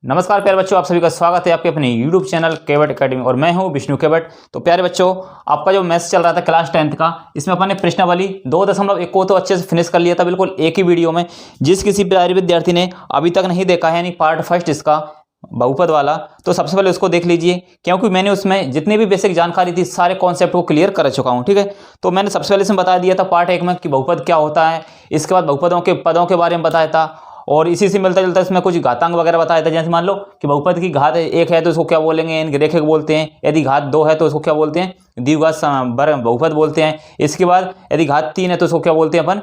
नमस्कार प्यारे बच्चों, आप सभी का स्वागत है आपके अपने YouTube चैनल केवट एकेडमी और मैं हूं विष्णु केवट। तो प्यारे बच्चों, आपका जो मैथ्स चल रहा था क्लास 10th का, इसमें अपन ने प्रश्नावली 2.1 को तो अच्छे से फिनिश कर लिया था बिल्कुल एक ही वीडियो में। जिस किसी प्यारे विद्यार्थी ने अभी तक नहीं देखा है, यानी पार्ट फर्स्ट इसका बहुपद वाला, तो सबसे पहले उसको देख लीजिए, क्योंकि मैंने उसमें जितनी भी बेसिक जानकारी थी सारे कॉन्सेप्ट को क्लियर कर चुका हूँ। ठीक है, तो मैंने सबसे पहले इसमें बता दिया था पार्ट 1 में कि बहुपद क्या होता है, इसके बाद बहुपदों के पदों के बारे में बताया था, और इसी से मिलता जुलता इसमें कुछ घातांक वगैरह बताया था। जैसे मान लो कि बहुपद की घात 1 है तो उसको क्या बोलेंगे, इनके रेखक बोलते हैं। यदि घात 2 है तो उसको क्या बोलते हैं, द्विघात बहुपद बोलते हैं। इसके बाद यदि घात 3 है तो उसको क्या बोलते हैं अपन,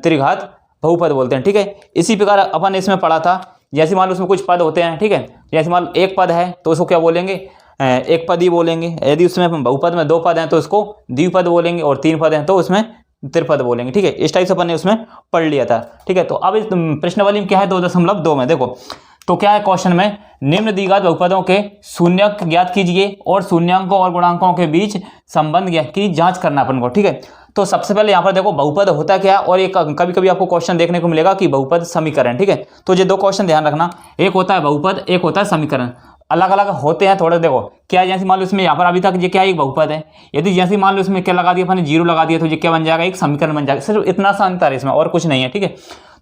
त्रिघात बहुपद बोलते हैं। ठीक है, इसी प्रकार अपन ने इसमें पढ़ा था। जैसे मान लो उसमें कुछ पद होते हैं, ठीक है, जैसे मान लो एक पद है तो उसको क्या बोलेंगे, एक पद ही बोलेंगे। यदि उसमें बहुपद में 2 पद हैं तो उसको द्विपद बोलेंगे, और 3 पद हैं तो उसमें त्रिपद बोलेंगे। ठीक है, इस टाइप से अपन ने उसमें पढ़ लिया था। ठीक है, तो अब इस प्रश्नावली में क्या है 2.2 में देखो, तो क्या है क्वेश्चन में, निम्न द्विघात बहुपदों के शून्यक ज्ञात कीजिए और शून्यांकों और गुणांकों के बीच संबंध ज्ञात की जांच करना अपन को। ठीक है, तो सबसे पहले यहाँ पर देखो बहुपद होता क्या, और एक कभी कभी आपको क्वेश्चन देखने को मिलेगा कि बहुपद समीकरण। ठीक है, तो ये 2 क्वेश्चन ध्यान रखना, एक होता है बहुपद, एक होता है समीकरण। अलग अलग होते हैं थोड़े। देखो क्या, जैसे मान लो इसमें यहाँ पर अभी तक ये क्या एक बहुपद है, यदि जैसे मान लो इसमें क्या लगा दिया अपन, 0 लगा दिया, तो ये क्या बन जाएगा, एक समीकरण बन जाएगा। सिर्फ इतना सा अंतर है इसमें, और कुछ नहीं है। ठीक है,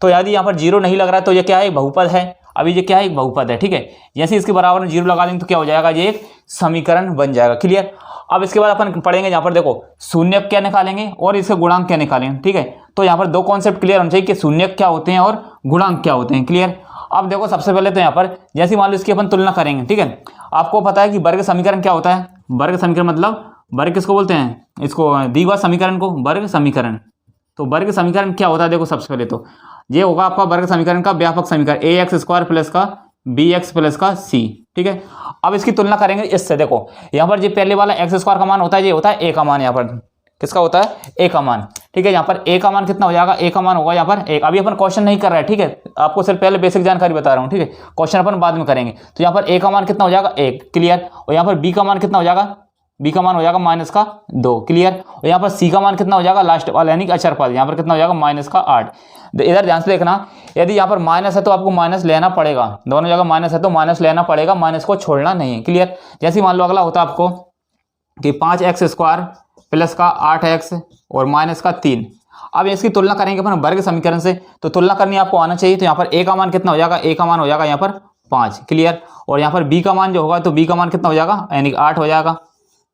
तो यदि यहाँ पर 0 नहीं लग रहा है तो ये क्या है, एक बहुपद है। अभी ये क्या है, एक बहुपद है। ठीक है, जैसे इसके बराबर में 0 लगा देंगे तो क्या हो जाएगा, ये एक समीकरण बन जाएगा। क्लियर। अब इसके बाद अपन पढ़ेंगे यहाँ पर देखो शून्यक क्या निकालेंगे और इसके गुणांक क्या निकालेंगे। ठीक है, तो यहाँ पर 2 कॉन्सेप्ट क्लियर होने चाहिए कि शून्यक क्या होते हैं और गुणांक क्या होते हैं। क्लियर। अब देखो सबसे पहले तो यहाँ पर जैसे मान लो इसकी अपन तुलना करेंगे। ठीक है, आपको पता है कि वर्ग समीकरण क्या होता है, वर्ग समीकरण मतलब वर्ग किसको बोलते हैं, इसको द्विघात समीकरण को वर्ग समीकरण। तो वर्ग समीकरण क्या होता है, देखो सबसे पहले तो ये होगा आपका वर्ग समीकरण का व्यापक समीकरण, ax² प्लस का bx प्लस का c। ठीक है, अब इसकी तुलना करेंगे इससे। देखो यहाँ पर ये पहले वाला x² का मान होता है, ये होता है a का मान, यहाँ पर किसका होता है, a का मान। ठीक है, यहाँ पर a का मान कितना हो जाएगा, a का मान होगा यहाँ पर 1। अभी अपन क्वेश्चन नहीं कर रहे हैं। ठीक है, आपको सिर्फ पहले बेसिक जानकारी बता रहा हूँ। ठीक है, क्वेश्चन अपन बाद में करेंगे। तो यहाँ पर a का मान कितना हो जाएगा, 1। क्लियर। और यहाँ पर b का मान कितना हो जाएगा, b का मान हो जाएगा -2। क्लियर। और यहाँ पर c का मान कितना हो जाएगा, लास्ट वाला यानी कि अचर पद, यहाँ पर कितना हो जाएगा -8। इधर ध्यान से देखना, यदि यहाँ पर माइनस है तो आपको माइनस लेना पड़ेगा, दोनों जगह माइनस है तो माइनस लेना पड़ेगा, माइनस को छोड़ना नहीं है। क्लियर। जैसे मान लो अगला होता है आपको कि 5x² प्लस का 8x और माइनस का 3। अब इसकी तुलना करेंगे अपन वर्ग समीकरण से, तो तुलना करनी आपको आना चाहिए। तो यहाँ पर a का मान कितना हो जाएगा, a का मान हो जाएगा यहाँ पर 5। क्लियर। और यहाँ पर b का मान जो होगा, तो b का मान कितना हो जाएगा, यानी कि 8 हो जाएगा।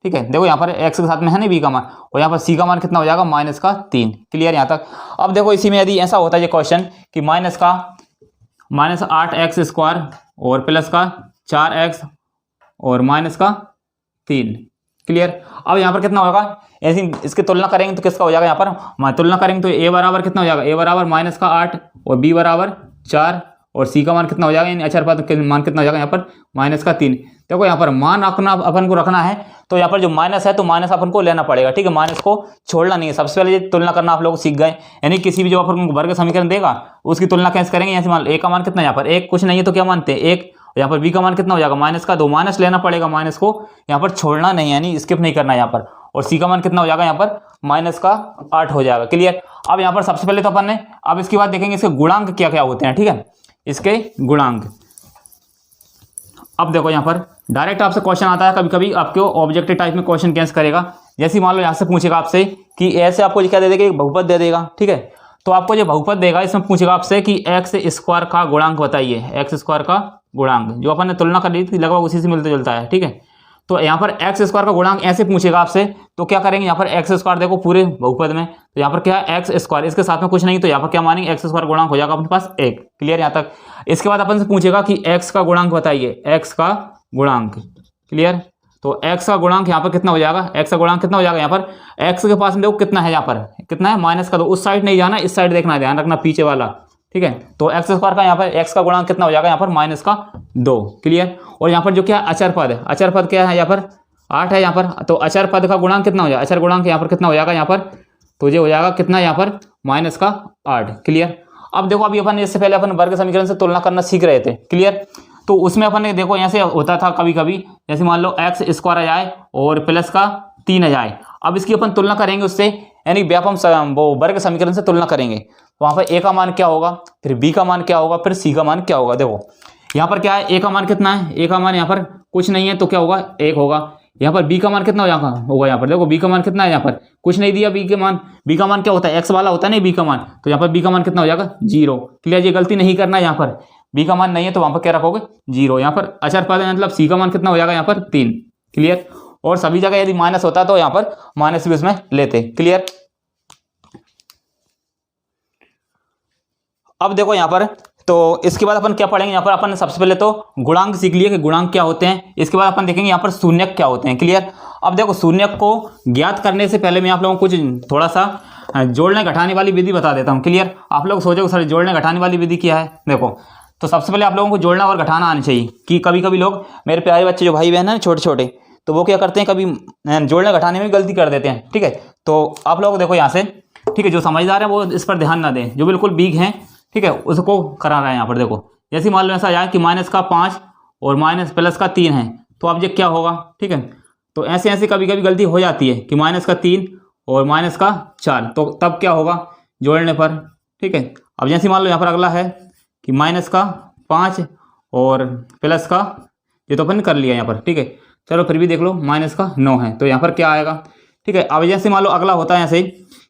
ठीक है, देखो यहाँ पर x के साथ में है ना b का मान, और यहाँ पर c का मान कितना हो जाएगा, -3। क्लियर यहाँ तक। अब देखो इसी में यदि ऐसा होता है ये क्वेश्चन कि -8x² और प्लस का 4x और -3। क्लियर। अब यहाँ पर कितना होगा, ऐसी इसकी तुलना करेंगे तो किसका हो जाएगा, यहाँ पर तुलना करेंगे तो a बराबर कितना हो जाएगा, a बराबर -8 और b बराबर 4 और c का मान कितना हो जाएगा, यानी अचर पद का मान कितना हो जाएगा, यहाँ पर -3। देखो यहाँ पर मान रखना अपन को रखना है, तो यहाँ पर जो माइनस है तो माइनस अपन को लेना पड़ेगा। ठीक है, माइनस को छोड़ना नहीं है। सबसे पहले ये तुलना करना आप लोग सीख गए, यानी किसी भी जो अपन वर्ग समीकरण देगा उसकी तुलना कैसे करेंगे। यहाँ से मान लो a का मान कितना, यहाँ पर 1 कुछ नहीं है तो क्या मानते हैं 1। यहाँ पर b का मान कितना हो जाएगा, -2, माइनस लेना पड़ेगा, माइनस को यहाँ पर छोड़ना नहीं है, यानी स्किप नहीं करना यहाँ पर। और c का मान कितना हो जाएगा, यहाँ पर -8 हो जाएगा। क्लियर। अब यहाँ पर सबसे पहले तो अपन ने, अब इसके बाद देखेंगे इसके गुणांक क्या क्या होते हैं। ठीक है, इसके गुणांक। अब देखो यहाँ पर डायरेक्ट आपसे क्वेश्चन आता है, कभी कभी आपको ऑब्जेक्टिव टाइप में क्वेश्चन कैसे करेगा। जैसे मान लो यहाँ से पूछेगा आपसे कि ऐसे आपको क्या दे देगा, एक बहुपद दे देगा। ठीक है, तो आपको जो बहुपद देगा इसमें पूछेगा आपसे कि x² का गुणांक बताइए, x² का गुणांक, जो अपन ने तुलना कर ली थी लगभग उसी से मिलता जुलता है। ठीक है, तो यहाँ पर x² का गुणांक ऐसे पूछेगा आपसे, तो क्या करेंगे, यहाँ पर x² देखो पूरे बहुपद में, तो यहाँ पर क्या है x², इसके साथ में कुछ नहीं, तो यहाँ पर क्या मानेंगे x² गुणांक हो जाएगा अपने पास 1। क्लियर यहाँ तक। इसके बाद अपन से पूछेगा कि x का गुणांक बताइए, x का गुणांक। क्लियर। तो x का गुणांक यहाँ पर कितना हो जाएगा, x का गुणांक कितना हो जाएगा, यहाँ पर x के पास में देखो कितना है, यहाँ पर कितना है -2। उस साइड नहीं जाना, इस साइड देखना है, ध्यान रखना पीछे वाला। ठीक है, तो x² का यहाँ पर x का गुणांक कितना हो जाएगा, यहाँ पर -2। क्लियर। और यहाँ पर जो क्या अचर पद है, अचर पद क्या है, यहाँ पर 8 है यहाँ पर, तो अचर पद का गुणांक कितना हो जाएगा, अचर गुणांक यहाँ पर कितना हो जाएगा, यहाँ पर तो ये हो जाएगा कितना, यहाँ पर -8। क्लियर। अब देखो अभी अपन इससे पहले अपन वर्ग समीकरण से तुलना करना सीख रहे थे। क्लियर। तो उसमें अपन ने देखो यहाँ से होता था कभी कभी, जैसे मान लो x² आ जाए और प्लस का 3 आ जाए। अब इसकी अपन तुलना करेंगे उससे, यानी व्यापक वो वर्ग समीकरण से तुलना करेंगे। वहाँ पर a का मान क्या होगा, फिर b का मान क्या होगा, फिर c का मान क्या होगा। देखो यहाँ पर क्या है, ए का मान कितना है, ए का मान यहाँ पर कुछ नहीं है तो क्या होगा, 1 होगा। यहाँ पर बी का मान कितना होगा, यहाँ पर देखो बी का मान कितना है, यहाँ पर कुछ नहीं दिया बी के मान, बी का मान क्या होता है, एक्स वाला होता है ना बी का मान, तो यहाँ पर बी का मान कितना हो जाएगा 0। क्लियर, ये गलती नहीं करना है, यहाँ पर बी का मान नहीं है तो वहां पर क्या रखोगे 0। यहाँ पर अचर पद मतलब सी का मान कितना हो जाएगा यहाँ पर 3। क्लियर, और सभी जगह यदि माइनस होता तो यहाँ पर माइनस भी उसमें लेते। क्लियर, अब देखो यहाँ पर, तो इसके बाद अपन क्या पढ़ेंगे, यहाँ पर अपन सबसे पहले तो गुणांक सीख लिए कि गुणांक क्या होते हैं, इसके बाद अपन देखेंगे यहाँ पर शून्यक क्या होते हैं। क्लियर, अब देखो शून्यक को ज्ञात करने से पहले मैं आप लोगों को कुछ थोड़ा सा जोड़ने घटाने वाली विधि बता देता हूँ। क्लियर, आप लोग सोचोगे सर जोड़ने घटाने वाली विधि क्या है, देखो तो सबसे पहले आप लोगों को जोड़ना और घटाना आनी चाहिए। कि कभी कभी लोग, मेरे प्यारे बच्चे जो भाई बहन है छोटे छोटे, तो वो क्या करते हैं कभी जोड़ने घटाने में गलती कर देते हैं। ठीक है, तो आप लोग देखो यहाँ से, ठीक है, जो समझदार है वो इस पर ध्यान ना दें, जो बिल्कुल वीक हैं ठीक है उसको करा रहा है। यहाँ पर देखो जैसे मान लो ऐसा आया कि -5 और -+3 है, तो अब ये क्या होगा। ठीक है, तो ऐसे ऐसे कभी कभी गलती हो जाती है कि -3 और -4, तो तब क्या होगा जोड़ने पर। ठीक है, अब जैसे मान लो यहाँ पर अगला है कि -5 और +, ये तो अपन कर लिया यहाँ पर। ठीक है, चलो फिर भी देख लो -9 है, तो यहाँ पर क्या आएगा। ठीक है, अब जैसे मान लो अगला होता है ऐसे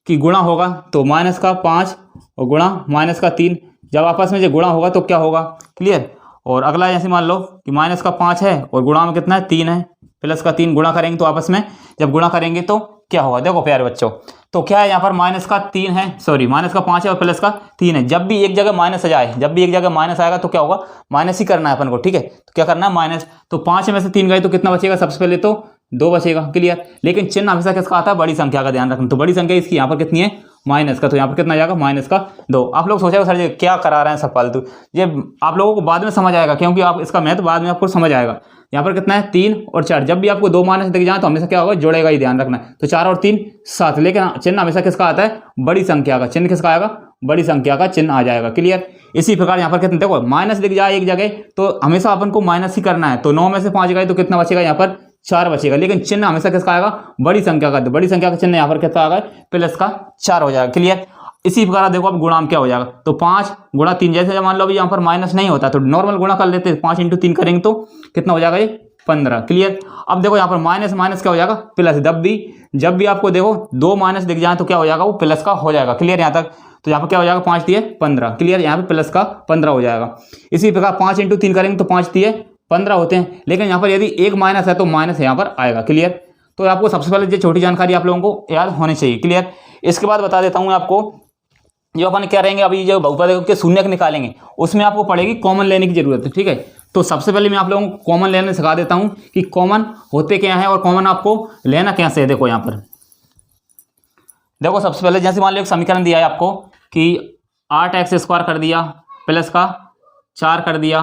कि गुणा होगा, तो -5 और गुणा -3, जब आपस में जो गुणा होगा तो क्या होगा। क्लियर, और अगला जैसे मान लो कि -5 है और गुणा में कितना है 3 है, +3 गुणा करेंगे तो आपस में जब गुणा करेंगे तो क्या होगा। देखो प्यारे बच्चों, तो क्या है यहाँ पर -3 है, सॉरी -5 है और +3 है। जब भी एक जगह माइनस आ जाए, जब भी एक जगह माइनस आएगा तो क्या होगा, माइनस ही करना है अपन को। ठीक है, तो क्या करना है माइनस, तो 5 में से 3 गए तो कितना बचेगा, सबसे पहले तो 2 बचेगा। क्लियर, लेकिन चिन्ह हमेशा किसका आता है, बड़ी संख्या का ध्यान रखना। तो बड़ी संख्या इसकी यहाँ पर कितनी है, माइनस का, तो यहाँ पर कितना जाएगा -2। आप लोग सोचेगा सर ये क्या करा रहे हैं सब फालतू, ये आप लोगों को बाद में समझ आएगा, क्योंकि आप इसका मैथ बाद में आपको समझ आएगा। यहाँ पर कितना है 3 और 4, जब भी आपको 2 माइनस दिख जाए तो हमेशा क्या होगा, जोड़ेगा ही, ध्यान रखना है। तो 4 और 3 7, लेकिन चिन्ह हमेशा किसका आता है, बड़ी संख्या का। चिन्ह किसका आएगा, बड़ी संख्या का चिन्ह आ जाएगा। क्लियर, इसी प्रकार यहाँ पर कितना, देखो माइनस दिख जाए एक जगह तो हमेशा अपन को माइनस ही करना है। तो 9 में से 5 गए तो कितना बचेगा, यहाँ पर 4 बचेगा, लेकिन चिन्ह हमेशा किसका आएगा, बड़ी संख्या का। तो बड़ी संख्या का चिन्ह यहाँ पर कितना आ गया, +4 हो जाएगा। क्लियर, इसी प्रकार देखो अब गुणांक क्या हो जाएगा, तो 5 गुणा 3, जैसे मान लो अभी यहाँ पर माइनस नहीं होता तो नॉर्मल गुणा कर लेते हैं, 5 × 3 करेंगे तो कितना हो जाएगा, ये 15। क्लियर, अब देखो यहाँ पर माइनस माइनस क्या हो जाएगा, प्लस। जब भी आपको देखो 2 माइनस दिख जाए तो क्या हो जाएगा, वो प्लस का हो जाएगा। क्लियर, यहाँ तक तो यहाँ पर क्या हो जाएगा, 5 × 15। क्लियर, यहाँ पे प्लस का 15 हो जाएगा। इसी प्रकार 5 × 3 करेंगे तो 5 × 15 होते हैं, लेकिन यहाँ पर यदि एक माइनस है तो माइनस यहाँ पर आएगा। क्लियर, तो आपको सबसे पहले ये छोटी जानकारी आप लोगों को याद होनी चाहिए। क्लियर, इसके बाद बता देता हूँ आपको, जो अपन क्या रहेंगे अभी जो बहुपद के शून्यक निकालेंगे उसमें आपको पड़ेगी कॉमन लेने की जरूरत है। ठीक है, तो सबसे पहले मैं आप लोगों को कॉमन लेने सिखा देता हूं कि कॉमन होते क्या है और कॉमन आपको लेना कैसे है। देखो यहाँ पर देखो, सबसे पहले जैसे मान लो एक समीकरण दिया है आपको कि 8x² कर दिया प्लस का 4 कर दिया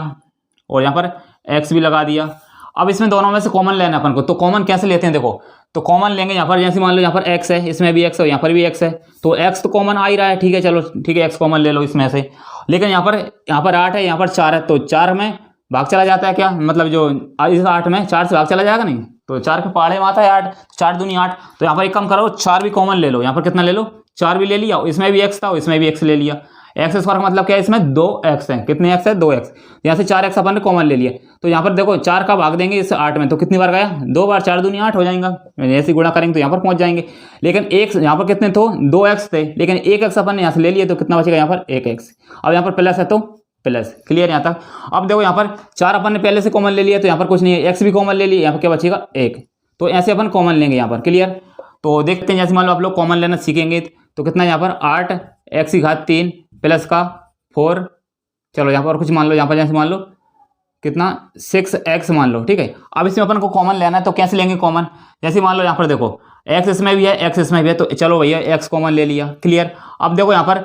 और यहाँ पर x भी लगा दिया। अब इसमें दोनों में से कॉमन लेना अपन को, तो कॉमन कैसे लेते हैं, देखो तो कॉमन लेंगे यहाँ पर, जैसे मान लो यहाँ पर x है, इसमें भी x है, यहाँ पर भी x है, तो x तो कॉमन आ ही रहा है। ठीक है, चलो ठीक है, x कॉमन ले लो इसमें से। लेकिन यहाँ पर 8 है, यहाँ पर 4 है, तो 4 में भाग चला जाता है क्या, मतलब जो इस 8 में 4 से भाग चला जाएगा नहीं, तो 4 के पहाड़े में आता है 8, 4 दूनी 8। तो यहाँ पर एक कम करो, 4 भी कॉमन ले लो। यहाँ पर कितना ले लो, 4 भी ले लिया, इसमें भी x था, इसमें भी x ले लिया। x² का मतलब क्या है, इसमें 2x है, कितने x है, 2x। यहाँ से 4x अपन ने कॉमन ले लिया, तो यहाँ पर देखो 4 का भाग देंगे इस 8 में, तो कितनी बार गया, 2 बार, 4 दूनी 8 हो जाएगा। ऐसे गुणा करेंगे तो यहाँ पर पहुंच जाएंगे। लेकिन एक यहाँ पर कितने थे, 2x थे, लेकिन 1x अपन ने यहाँ से ले लिया, तो कितना बचेगा यहाँ पर 1x। अब यहाँ पर प्लस है तो प्लस। क्लियर, यहाँ तक। अब देखो यहाँ पर 4 अपन ने पहले से कॉमन ले लिया, तो यहाँ पर कुछ नहीं है, x भी कॉमन ले लिया, यहाँ पर क्या बचेगा 1। तो ऐसे अपन कॉमन लेंगे यहाँ पर। क्लियर, तो देखते हैं, जैसे मान लो आप लोग कॉमन लेना सीखेंगे तो कितना यहाँ पर 8x³ प्लस का 4, चलो यहाँ पर और कुछ मान लो, यहाँ पर जैसे मान लो कितना 6x मान लो। ठीक है, अब इसमें अपन को कॉमन लेना है, तो कैसे लेंगे कॉमन, जैसे मान लो यहाँ पर देखो x इसमें भी है, x इसमें भी है, तो चलो भैया x कॉमन ले लिया। क्लियर, अब देखो यहाँ पर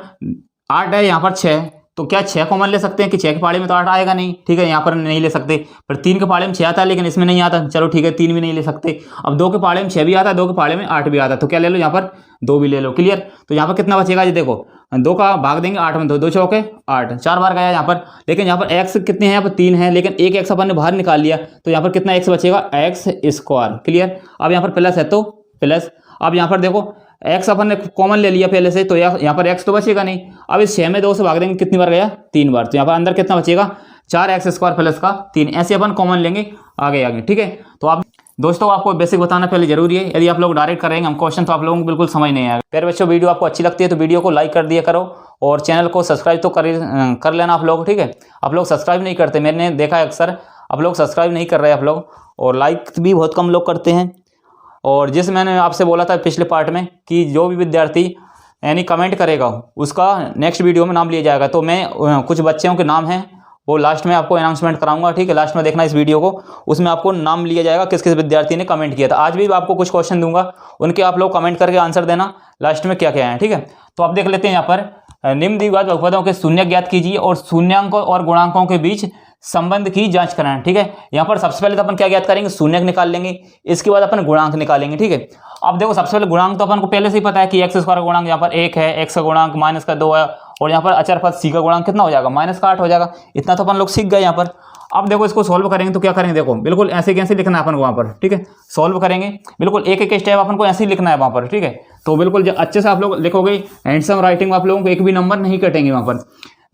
8 है, यहाँ पर 6 है, तो क्या 6 कॉमन ले सकते हैं कि 6 के पहाड़े में तो 8 आएगा नहीं। ठीक है, यहाँ पर नहीं ले सकते, पर 3 के पहाड़े में 6 आता है, लेकिन इसमें नहीं आता, चलो ठीक है 3 भी नहीं ले सकते। अब 2 के पहाड़े में 6 भी आता है, 2 के पहाड़े में 8 भी आता है, तो क्या ले लो, यहाँ पर 2 भी ले लो। क्लियर, तो यहाँ पर कितना बचेगा, ये देखो 2 का भाग देंगे 8 में, 2 चौके 8, 4 बार गया यहाँ पर। लेकिन यहाँ पर x कितने हैं, यहाँ पर 3 है, लेकिन एक x अपन ने बाहर निकाल लिया, तो यहाँ पर कितना x बचेगा, x²। क्लियर, अब यहाँ पर प्लस है तो प्लस। अब यहाँ पर देखो x अपन ने कॉमन ले लिया पहले से, तो यहाँ पर x तो बचेगा नहीं। अब इस 6 में 2 से भाग देंगे, कितनी बार गया, 3 बार, तो यहाँ पर अंदर कितना बचेगा, 4x² प्लस का 3, ऐसे अपन कॉमन लेंगे आगे आगे, ठीक है। तो आप दोस्तों आपको बेसिक बताना पहले जरूरी है, यदि आप लोग डायरेक्ट करेंगे हम क्वेश्चन तो आप लोगों को बिल्कुल समझ नहीं आएगा। प्यारे बच्चों वीडियो आपको अच्छी लगती है तो वीडियो को लाइक कर दिया करो और चैनल को सब्सक्राइब तो कर लेना आप लोग, ठीक है। आप लोग सब्सक्राइब नहीं करते, मैंने देखा है अक्सर आप लोग सब्सक्राइब नहीं कर रहे आप लोग, और लाइक भी बहुत कम लोग करते हैं। और जिस मैंने आपसे बोला था पिछले पार्ट में कि जो भी विद्यार्थी यानी कमेंट करेगा उसका नेक्स्ट वीडियो में नाम लिया जाएगा, तो मैं कुछ बच्चों के नाम हैं वो लास्ट में आपको अनाउंसमेंट कराऊंगा, ठीक है। लास्ट में देखना इस वीडियो को, उसमें आपको नाम लिया जाएगा किस किस विद्यार्थी ने कमेंट किया था। आज भी आपको कुछ क्वेश्चन दूंगा, उनके आप लोग कमेंट करके आंसर देना लास्ट में क्या क्या है, ठीक है। तो आप देख लेते हैं यहाँ पर निम्न द्विघात बहुपदों के शून्य ज्ञात कीजिए और शून्यांकों और गुणांकों के बीच संबंध की जांच कराएं, ठीक है। यहाँ पर सबसे पहले तो अपन क्या ज्ञात करेंगे, शून्यक निकाल लेंगे, इसके बाद अपन गुणांक निकालेंगे, ठीक है। अब देखो सबसे पहले गुणांक तो अपन को पहले से ही पता है कि x² का गुणांक यहाँ पर 1 है, x का गुणांक -2 है, और यहाँ पर अचर पद c का गुणांक कितना हो जाएगा -8 हो जाएगा। इतना तो अपन लोग सीख गए यहाँ पर। अब देखो इसको सॉल्व करेंगे तो क्या करेंगे, देखो बिल्कुल ऐसे कैसे लिखना है अपन को वहाँ पर, ठीक है। सॉल्व करेंगे बिल्कुल एक एक स्टेप अपन को ऐसे ही लिखना है वहाँ पर, ठीक है। तो बिल्कुल अच्छे से आप लोग लिखोगे, हैंडसम राइटिंग आप लोगों को एक भी नंबर नहीं कटेंगे वहाँ पर।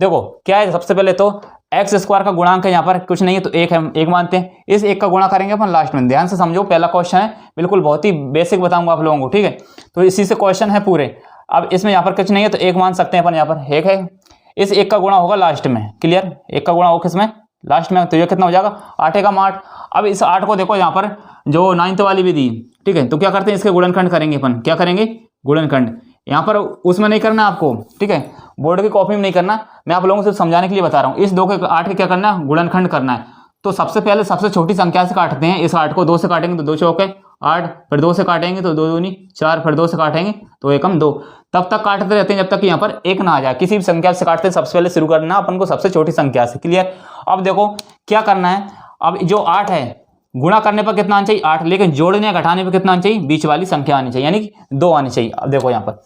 देखो क्या है, सबसे पहले तो x² का गुणांक है यहाँ पर कुछ नहीं है तो 1 है, 1 मानते हैं। इस 1 का गुणा करेंगे अपन लास्ट में, ध्यान से समझो, पहला क्वेश्चन है, बिल्कुल बहुत ही बेसिक बताऊंगा आप लोगों को, ठीक है। तो इसी से क्वेश्चन है पूरे। अब इसमें यहाँ पर कुछ नहीं है तो 1 मान सकते हैं अपन, यहाँ पर 1 है, इस 1 का गुणा होगा लास्ट में, क्लियर। 1 का गुणा होगा किसमें, लास्ट में, तो ये कितना हो जाएगा 8 एकम 8। अब इस 8 को देखो यहाँ पर जो 9th वाली भी दी, ठीक है। तो क्या करते हैं, इसके गुणनखंड करेंगे अपन, क्या करेंगे, गुणनखंड। यहाँ पर उसमें नहीं करना आपको, ठीक है, बोर्ड की कॉपी में नहीं करना, मैं आप लोगों को सिर्फ समझाने के लिए बता रहा हूँ। इस 2 के 8 के क्या करना है, गुणनखंड करना है। तो सबसे पहले सबसे छोटी संख्या से काटते हैं, इस 8 को 2 से काटेंगे तो 2 चौके 8, फिर 2 से काटेंगे तो 2 दूनी 4, फिर 2 से काटेंगे तो 1 कम 2, तब तक काटते रहते हैं जब तक कि यहाँ पर 1 ना आ जाए। किसी भी संख्या से काटते हैं सबसे पहले शुरू करना अपन को सबसे छोटी संख्या से, क्लियर। अब देखो क्या करना है, अब जो 8 है गुणा करने पर कितना आना चाहिए 8, लेकिन जोड़ने या घटाने पर कितना आना चाहिए, बीच वाली संख्या आनी चाहिए, यानी कि 2 आनी चाहिए। अब देखो यहाँ पर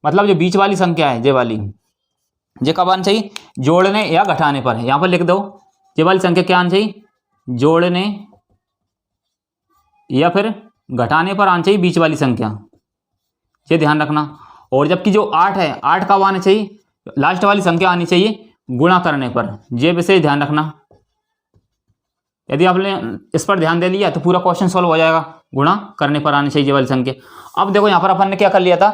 मतलब जो बीच वाली संख्या है ये वाली, ये कब आनी चाहिए, जोड़ने या घटाने पर। यहाँ पर लिख दो ये वाली संख्या क्या आनी चाहिए, जोड़ने या फिर घटाने पर आनी चाहिए बीच वाली संख्या, ये ध्यान रखना। और जबकि जो 8 है 8 कब आना चाहिए, लास्ट वाली संख्या आनी चाहिए गुणा करने पर, ये विशेष ध्यान रखना। यदि आपने इस पर ध्यान दे लिया तो पूरा क्वेश्चन सॉल्व हो जाएगा, गुणा करने पर आनी चाहिए ये वाली संख्या। अब देखो यहाँ पर अपन ने क्या कर लिया था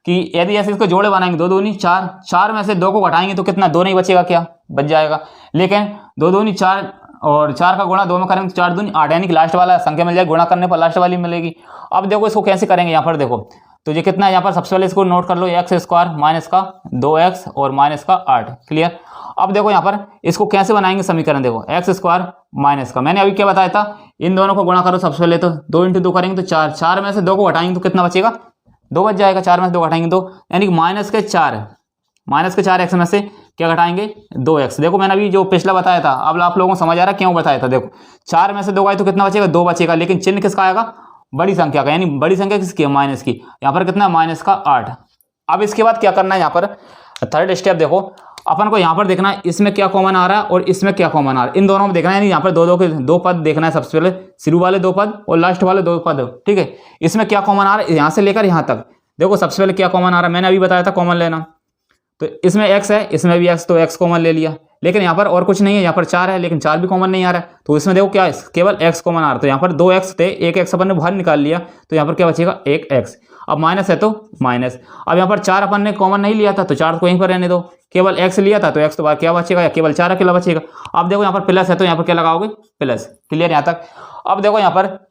कि यदि ऐसे इसको जोड़े बनाएंगे 2 दूनी 4, 4 में से 2 को घटाएंगे तो कितना 2 नहीं बचेगा, क्या बच जाएगा। लेकिन 2 दूनी 4 और 4 का गुणा 2 में करेंगे तो 4 दूनी 8, यानी कि लास्ट वाला संख्या मिल जाएगी, गुणा करने पर लास्ट वाली मिलेगी। अब देखो इसको कैसे करेंगे, यहाँ पर देखो तो ये कितना है, यहाँ पर सबसे पहले इसको नोट कर लो, x² माइनस का 2x और माइनस का 8, क्लियर। अब देखो यहाँ पर इसको कैसे बनाएंगे समीकरण, देखो x² माइनस का, मैंने अभी क्या बताया था, इन दोनों को गुणा करो सबसे पहले, तो 2 × 2 करेंगे तो 4, 4 में से 2 को घटाएंगे तो कितना बचेगा, 2 बच जाएगा, 4 में से 2 घटाएंगे 2, यानी कि -4x में से क्या घटाएंगे 2x। देखो मैंने अभी जो पिछला बताया था, अब आप लोगों को समझ आ रहा है क्यों बताया था। देखो 4 में से 2 गए तो कितना बचेगा, 2 बचेगा, लेकिन चिन्ह किसका आएगा, बड़ी संख्या का, यानी बड़ी संख्या किसकी है, माइनस की। यहाँ पर कितना -8। अब इसके बाद क्या करना है, यहाँ पर थर्ड स्टेप देखो अपन को यहाँ पर देखना है इसमें क्या कॉमन आ रहा है और इसमें क्या कॉमन आ रहा है, इन दोनों में देखना है। यानी यहाँ पर दो पद देखना है, सबसे पहले शुरू वाले 2 पद और लास्ट वाले 2 पद, ठीक है। इसमें क्या कॉमन आ रहा है, यहाँ से लेकर यहाँ तक देखो सबसे पहले क्या कॉमन आ रहा है, मैंने अभी बताया था कॉमन लेना। तो इसमें x है, इसमें भी x, तो x कॉमन ले लिया, लेकिन यहाँ पर और कुछ नहीं है, यहाँ पर 4 है लेकिन 4 भी कॉमन नहीं आ रहा है, तो इसमें देखो क्या है, केवल x कॉमन आ रहा है। तो यहाँ पर 2x थे, 1x अपन ने बाहर निकाल लिया, तो यहाँ पर क्या बचेगा 1x। अब माइनस है तो माइनस, अब यहाँ पर 4 अपन ने कॉमन नहीं लिया था तो 4 को यहीं पर रहने दो, केवल x लिया था तो x तो बाहर क्या बचेगा, या केवल 4 अकेला बचेगा। अब देखो यहाँ पर प्लस है तो यहाँ पर क्या लगाओगे प्लस, क्लियर यहाँ तक। अब देखो यहाँ पर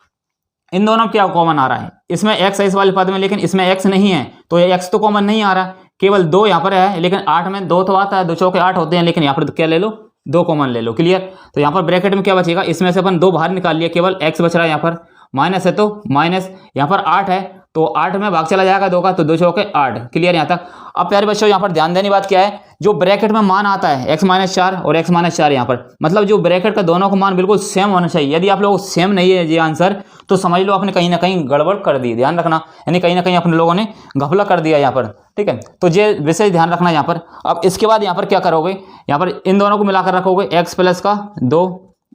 इन दोनों में क्या कॉमन आ रहा है, इसमें x है इस वाले पद में, लेकिन इसमें x नहीं है, तो ये x तो कॉमन नहीं आ रहा, केवल 2 यहाँ पर है, लेकिन 8 में 2 तो आता है, 2 चौके 8 होते हैं, लेकिन यहाँ पर क्या ले लो 2 कॉमन ले लो, क्लियर। तो यहाँ पर ब्रैकेट में क्या बचेगा, इसमें से अपन 2 बाहर निकाल लिया, केवल x बच रहा है, यहाँ पर माइनस है तो माइनस, यहाँ पर 8 है तो 8 में भाग चला जाएगा 2 का, तो 2 चौके 8, क्लियर यहाँ तक। अब प्यारे बच्चों यहाँ पर ध्यान देने बात क्या है, जो ब्रैकेट में मान आता है x-4 और x-4 यहाँ पर, मतलब जो ब्रैकेट का दोनों का मान बिल्कुल सेम होना चाहिए। यदि आप लोग सेम नहीं है ये आंसर तो समझ लो आपने कहीं ना कहीं गड़बड़ कर दी, ध्यान रखना, यानी कहीं ना कहीं अपने लोगों ने घपला कर दिया यहाँ पर, ठीक है। तो ये विशेष ध्यान रखना यहाँ पर। अब इसके बाद यहाँ पर क्या करोगे, यहाँ पर इन दोनों को मिलाकर रखोगे, x प्लस का 2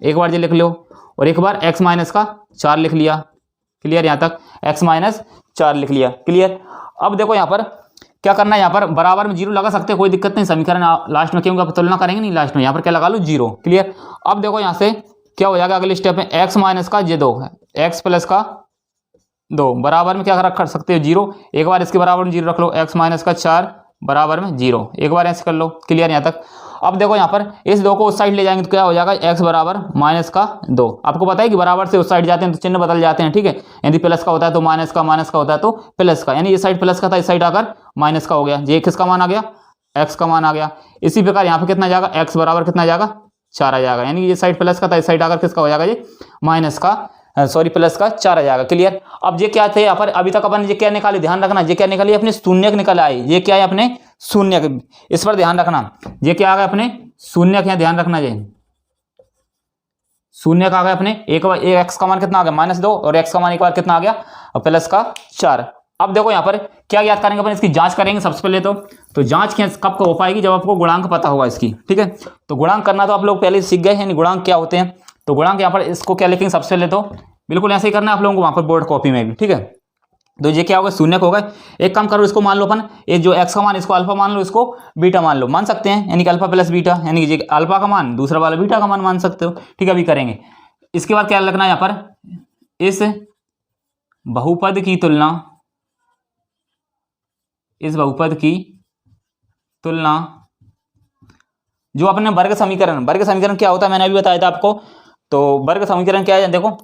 एक बार ये लिख लो और एक बार x माइनस का 4 लिख लिया, क्लियर यहाँ तक, x माइनस 4 लिख लिया, क्लियर। अब देखो यहाँ पर क्या करना है, यहाँ पर बराबर में जीरो लगा सकते हैं, कोई दिक्कत नहीं, समीकरण लास्ट में क्योंकि तुलना करेंगे नहीं लास्ट में, यहाँ पर क्या लगा लो जीरो। क्लियर। अब देखो यहाँ से क्या हो जाएगा, अगले स्टेप में एक्स माइनस का ये 2 है, एक्स प्लस का 2 बराबर में क्या रख सकते हो जीरो। एक बार इसके बराबर में जीरो रख लो, एक्स माइनस का 4 बराबर में जीरो, एक बार ऐसे कर लो। क्लियर यहाँ तक। अब देखो यहाँ पर इस 2 को उस साइड ले जाएंगे तो क्या हो जाएगा, x बराबर माइनस का 2। आपको पता है कि बराबर से उस साइड जाते हैं तो चिन्ह बदल जाते हैं, ठीक है। यदि प्लस का होता है तो माइनस का, माइनस का होता है तो प्लस का, यानी ये साइड प्लस का था, इस साइड आकर माइनस का हो गया। ये किसका मान आ गया, x का मान आ गया। इसी प्रकार यहाँ पे कितना जाएगा, x बराबर कितना जाएगा, 4 आ जाएगा, यानी ये साइड प्लस का था, इस साइड आकर किसका हो जाएगा, ये माइनस का, सॉरी प्लस का 4 आ जाएगा। क्लियर। अब ये क्या थे यहाँ पर, अभी तक अपन ये क्या निकाले, ध्यान रखना, ये क्या निकाली अपने शून्यक निकल आए, ये क्या है अपने शून्यक, इस पर ध्यान रखना। ये क्या आ गया अपने शून्यक, यहाँ ध्यान रखना, ये शून्यक आ गया अपने। एक बार एक्स का मान कितना आ गया, -2, और एक्स का मान एक बार कितना आ गया, प्लस का 4। अब देखो यहाँ पर क्या याद करेंगे अपन, इसकी जांच करेंगे सबसे पहले तो जांच कब हो पाएगी, जब आपको गुणांक पता होगा इसकी, ठीक है। तो गुणांक करना तो आप लोग पहले सीख गए हैं, गुणांक क्या होते हैं। तो गुणांक यहाँ पर इसको क्या लिखेंगे, सबसे पहले तो बिल्कुल ऐसे ही करना है आप लोगों को वहां पर बोर्ड कॉपी में भी, ठीक है। तो ये क्या होगा, शून्यक होगा। एक काम करो, इसको मान लो अपन, ये जो एक्स का मान इसको अल्फा मान लो, इसको बीटा मान लो, मान सकते हैं, यानी कि अल्फा प्लस बीटा, यानी कि अल्फा का मान दूसरा वाला बीटा का मान मान सकते हो, ठीक है। अभी करेंगे। इसके बाद क्या लिखना है यहाँ पर, इस बहुपद की तुलना, इस बहुपद की तुलना जो अपने वर्ग समीकरण क्या होता है मैंने अभी बताया था आपको। तो वर्ग समीकरण क्या है, देखो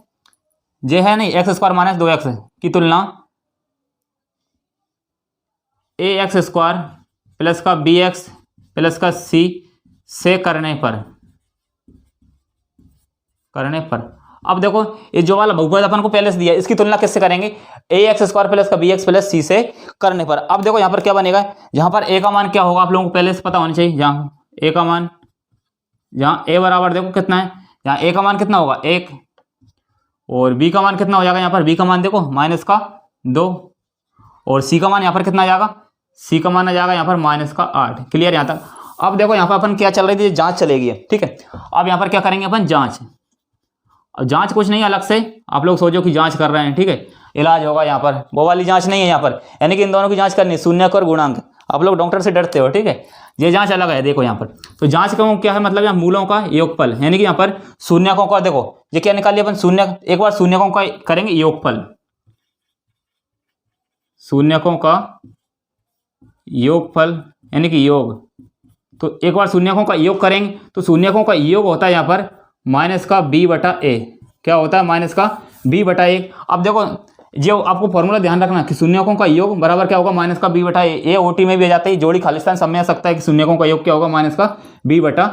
ये है नहीं, एक्स स्क्वायर माइनस 2x की तुलना ax स्क्वायर प्लस का bx प्लस का c से करने पर। अब देखो ये जो वाला बहुपद अपन को पहले से दिया, इसकी तुलना किससे करेंगे, ax स्क्वायर प्लस का bx प्लस c से करने पर। अब देखो यहाँ पर क्या बनेगा, जहां पर a का मान क्या होगा आप लोगों को पहले से पता होना चाहिए। जहां a का मान, जहां a बराबर देखो कितना है, यहाँ a का मान कितना होगा 1, और b का मान कितना हो जाएगा, यहाँ पर b का मान देखो माइनस का 2, और c का मान यहाँ पर कितना आ जाएगा, c का मान आ जाएगा यहाँ पर माइनस का 8। क्लियर यहाँ तक। अब देखो यहाँ पर अपन क्या चल रही थी, जांच चलेगी, ठीक है। अब यहाँ पर क्या करेंगे अपन, जांच। अब जांच कुछ नहीं अलग से, आप लोग सोचो कि जांच कर रहे हैं, ठीक है, इलाज होगा यहाँ पर, वो वाली जांच नहीं है यहाँ पर, यानी कि इन दोनों की जांच करनी है, शून्यक और गुणांक। आप लोग डॉक्टर से डरते हो, ठीक है, ये जांच अलग है। देखो यहाँ पर तो जांच का क्या है, मतलब यहाँ मूलों का योगफल, यानी कि यहाँ पर शून्यकों का, देखो ये क्या निकालिए अपन, शून्यक, एक बार शून्यकों का करेंगे योगफल, शून्यकों का योगफल यानी कि योग। तो एक बार शून्यकों का योग करेंगे तो शून्यकों का योग होता है यहाँ पर माइनस का b/a, क्या होता है माइनस का b/a। अब देखो जो आपको फॉर्मूला ध्यान रखना कि शून्यकों का योग बराबर क्या होगा, माइनस का b/a। ये ओटी में भी आ जाता है, जोड़ी खालिस्तान सब में आ सकता है कि शून्यकों का योग क्या होगा, माइनस का b/a,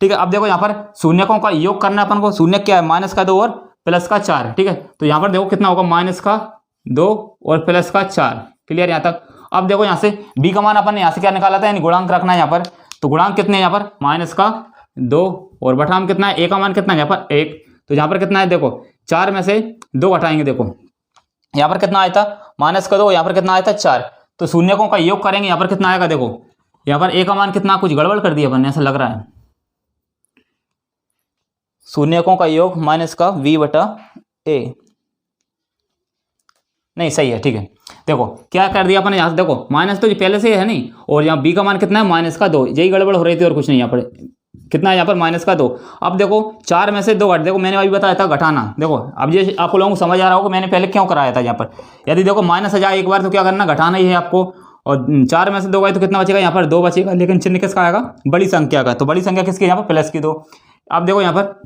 ठीक है। अब देखो यहाँ पर शून्यकों का योग करना अपन को, शून्यक क्या है, माइनस का 2 और प्लस का 4, ठीक है। तो यहाँ पर देखो कितना होगा, माइनस का 2 और प्लस का 4। क्लियर यहाँ तक। अब देखो यहाँ से b का मान अपन ने यहाँ से क्या निकाला था, यानी गुणांक रखना है यहाँ पर। तो गुणांक कितने हैं यहाँ पर, माइनस का 2 और बटा में कितना है, a का मान कितना है यहाँ पर 1। तो यहाँ पर कितना है, देखो 4 में से 2 घटाएंगे, देखो यहाँ पर कितना आया था, माइनस का 2, यहाँ पर कितना आया था 4। तो शून्यकों का योग करेंगे, यहाँ पर कितना आएगा, देखो यहाँ पर a का मान कितना, कुछ गड़बड़ कर दिया अपन ने, ऐसा लग रहा है। शून्यकों का योग माइनस का v/a, नहीं सही है, ठीक है। देखो क्या कर दिया अपन यहाँ से, देखो माइनस तो पहले से है नहीं, और यहाँ b का मान कितना है, माइनस का 2, यही गड़बड़ हो रही थी और कुछ नहीं। यहाँ पर कितना है, यहाँ पर माइनस का 2। अब देखो 4 में से 2 घट, देखो मैंने अभी बताया था घटाना। देखो अब ये आप लोगों को समझ आ रहा होगा मैंने पहले क्यों कराया था यहाँ पर। यदि देखो माइनस आ जाए एक बार तो क्या करना, घटाना ही है आपको। और 4 में से 2 गए तो कितना बचेगा, यहाँ पर 2 बचेगा, लेकिन चिन्ह किसका आएगा, बड़ी संख्या का। तो बड़ी संख्या किसकी, यहाँ पर प्लस की 2। अब देखो यहाँ पर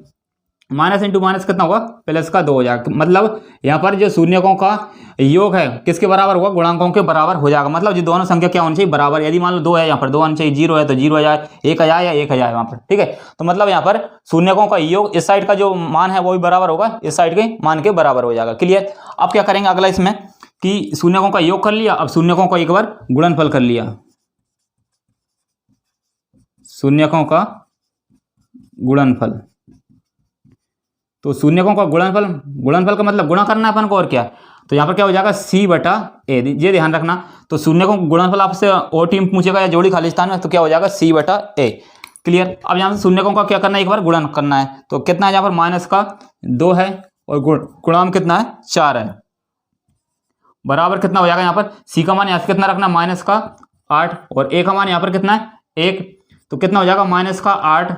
माइनस इंटू माइनस कितना होगा, प्लस का 2 हो जाएगा। मतलब यहाँ पर जो शून्यकों का योग है किसके बराबर होगा, गुणांकों के बराबर हो जाएगा। मतलब जो दोनों संख्या क्या होनी चाहिए, बराबर। यदि मान लो 2 है, यहाँ पर 2 आना चाहिए, 0 है तो 0 आ जाए, 1 आ जाए या 1 आ जाए वहाँ पर, ठीक है। तो मतलब यहाँ पर शून्यकों का योग, इस साइड का जो मान है वो भी बराबर होगा, इस साइड के मान के बराबर हो जाएगा। क्लियर। अब क्या करेंगे अगला इसमें कि शून्यकों का योग कर लिया, अब शून्यकों का एक बार गुणनफल कर लिया, शून्यकों का गुणनफल। तो शून्यकों का गुणनफल का मतलब गुणा करना है अपन को, और क्या। तो यहाँ पर क्या हो जाएगा c/a, ये ध्यान रखना। तो शून्यकों का गुणनफल आपसे और टीम पूछेगा या जोड़ी खालिस्तान में, तो क्या हो जाएगा c/a। क्लियर। अब यहाँ से शून्यकों का क्या करना है, एक बार गुणन करना है। तो कितना है यहाँ पर, माइनस का 2 है और गुणांक कितना है, 4 है। बराबर कितना हो जाएगा यहाँ पर सी का मान यहाँ से कितना रखना माइनस का 8 और ए का मान यहाँ पर कितना है 1, तो कितना हो जाएगा माइनस का 8,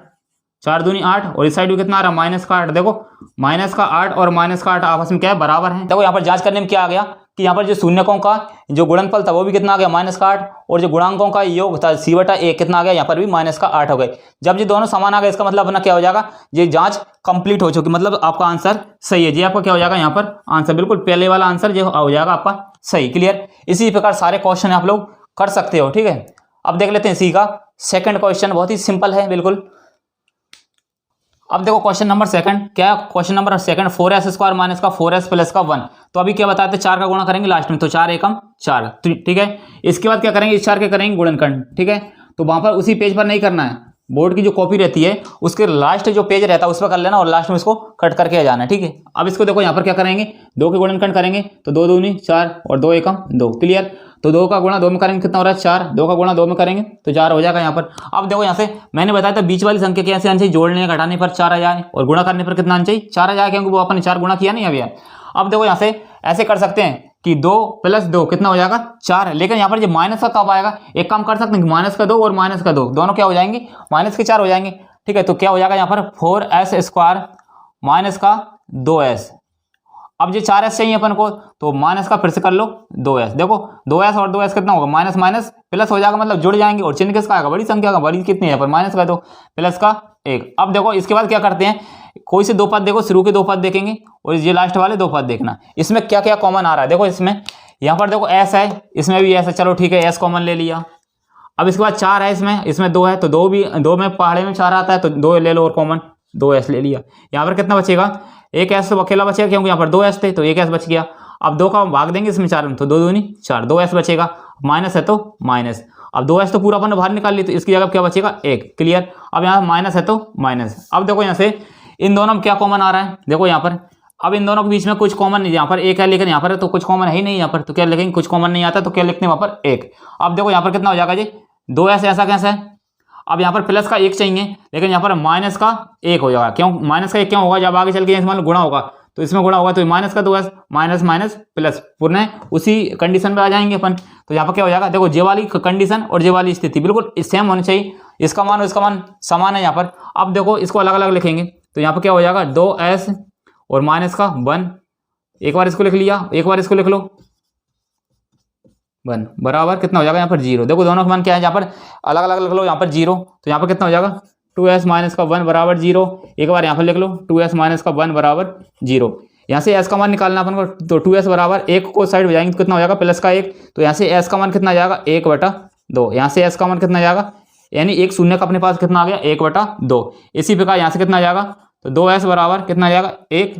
4 दूनी 8 और इस साइड भी कितना आ रहा है माइनस का 8। देखो माइनस का 8 और माइनस का 8 आपस में क्या है बराबर है। देखो यहाँ पर जांच करने में क्या आ गया कि यहाँ पर जो शून्यकों का जो गुणनफल था वो भी कितना आ गया माइनस का 8 और जो गुणांकों का योग था सी बटा ए कितना आ गया यहाँ पर भी माइनस का 8 हो गए। जब ये दोनों समान आ गए इसका मतलब अपना क्या हो जाएगा ये जांच कंप्लीट हो चुकी, मतलब आपका आंसर सही है। जी आपका क्या हो जाएगा यहाँ पर आंसर बिल्कुल पहले वाला आंसर जो हो जाएगा आपका सही। क्लियर, इसी प्रकार सारे क्वेश्चन आप लोग कर सकते हो। ठीक है, अब देख लेते हैं इसी का सेकंड क्वेश्चन, बहुत ही सिंपल है बिल्कुल। अब देखो क्वेश्चन नंबर सेकंड, क्या question number second 4s² minus का 4s प्लस का 1। तो अभी क्या बताते हैं 4 का गुणा करेंगे लास्ट में, तो 4 एकम 4। ठीक है, इसके बाद क्या करेंगे इस 4 के करेंगे गुणनखंड। ठीक है, तो वहां पर उसी पेज पर नहीं करना है, बोर्ड की जो कॉपी रहती है उसके लास्ट जो पेज रहता है उस पर कर लेना और लास्ट में इसको कट करके आ जाना है। ठीक है, अब इसको देखो यहाँ पर क्या करेंगे 2 के गुणनखंड करेंगे तो 2 दूनी 4 और 2 एकम 2। क्लियर, तो 2 का गुणा 2 में करेंगे कितना हो रहा है 4, 2 का गुणा 2 में करेंगे तो 4 हो जाएगा यहाँ पर। अब देखो यहाँ से मैंने बताया था बीच वाली संख्या कैसे आनी चाहिए, जोड़ने घटाने पर 4 आ जाए और गुणा करने पर कितना आना चाहिए 4 आ जाए, क्योंकि वो अपन 4 गुणा किया नहीं अभी। अब देखो यहाँ से ऐसे कर सकते हैं कि 2 + 2 कितना हो जाएगा 4, लेकिन यहाँ पर जो माइनस का कब आएगा, एक काम कर सकते हैं कि माइनस का 2 और माइनस का 2 दोनों क्या हो जाएंगे माइनस के 4 हो जाएंगे। ठीक है, तो क्या हो जाएगा यहाँ पर 4s² माइनस का 2s। अब ये 4s चाहिए अपन को तो माइनस का फिर से कर लो 2s। देखो 2s और 2s कितना होगा माइनस माइनस प्लस हो जाएगा, मतलब जुड़ जाएंगे और चिन्ह किसका आएगा बड़ी संख्या का, बड़ी कितनी है पर माइनस का 2 प्लस का 1। अब देखो इसके बाद क्या करते हैं, कोई से 2 पद देखो, शुरू के 2 पद देखेंगे और ये लास्ट वाले 2 पद देखना, इसमें क्या क्या कॉमन आ रहा है। देखो इसमें यहाँ पर देखो s है, इसमें भी s है, चलो ठीक है s कॉमन ले लिया। अब इसके बाद 4 है, इसमें 2 है तो 2 में पहाड़े में 4 आता है तो 2 ले लो और कॉमन 2s ले लिया। यहाँ पर कितना बचेगा एक s तो अकेला बचेगा क्योंकि यहाँ पर 2s थे तो एक s बच गया। अब 2 का भाग देंगे इसमें 4 में तो 2 दूनी 4, 2s बचेगा, माइनस है तो माइनस। अब 2s तो पूरा अपन ने बाहर निकाल ली तो इसकी जगह क्या बचेगा 1। क्लियर, अब यहाँ माइनस है तो माइनस। अब देखो यहाँ से इन दोनों में क्या कॉमन आ रहा है, देखो यहाँ पर अब इन दोनों के बीच में कुछ कॉमन नहीं, यहाँ पर 1 है लेकिन यहाँ पर तो कुछ कॉमन है ही नहीं यहाँ पर, तो क्या लिखेंगे कुछ कॉमन नहीं आता तो क्या लिखते हैं वहाँ पर 1। अब देखो यहाँ पर कितना हो जाएगा जी 2s, ऐसा कैसा है। अब यहाँ पर प्लस का 1 चाहिए लेकिन यहाँ पर माइनस का 1 हो जाएगा, क्यों माइनस का 1 क्यों होगा, जब आगे चल के इसमें गुणा होगा तो इसमें गुणा होगा तो माइनस का 2s माइनस माइनस प्लस पुनः उसी कंडीशन पे आ जाएंगे अपन। तो यहाँ पर क्या हो जाएगा देखो जे वाली कंडीशन और जे वाली स्थिति बिल्कुल सेम होनी चाहिए, इसका मान और इसका मान समान है यहाँ पर। अब देखो इसको अलग अलग लिखेंगे तो यहाँ पर क्या हो जाएगा 2s और माइनस का 1, एक बार इसको लिख लिया एक बार इसको लिख लो 1 बराबर कितना हो जाएगा यहाँ पर 0। देखो दोनों का मान क्या है यहाँ पर अलग अलग लिख लो, यहाँ पर 0 तो यहाँ पर कितना हो जाएगा 2s माइनस का 1 बराबर 0, एक बार यहाँ पर लिख लो 2s माइनस का 1 बराबर 0। यहाँ से s का मान निकालना अपन को तो 2s बराबर 1 को साइड हो जाएंगे तो कितना हो जाएगा प्लस का 1, तो यहाँ से s का मान कितना आ जाएगा 1/2। यहाँ से s का मान कितना आ जाएगा यानी एक शून्य का अपने पास कितना आ गया 1/2। इसी प्रकार यहाँ से कितना आ जाएगा तो 2s बराबर कितना आ जाएगा 1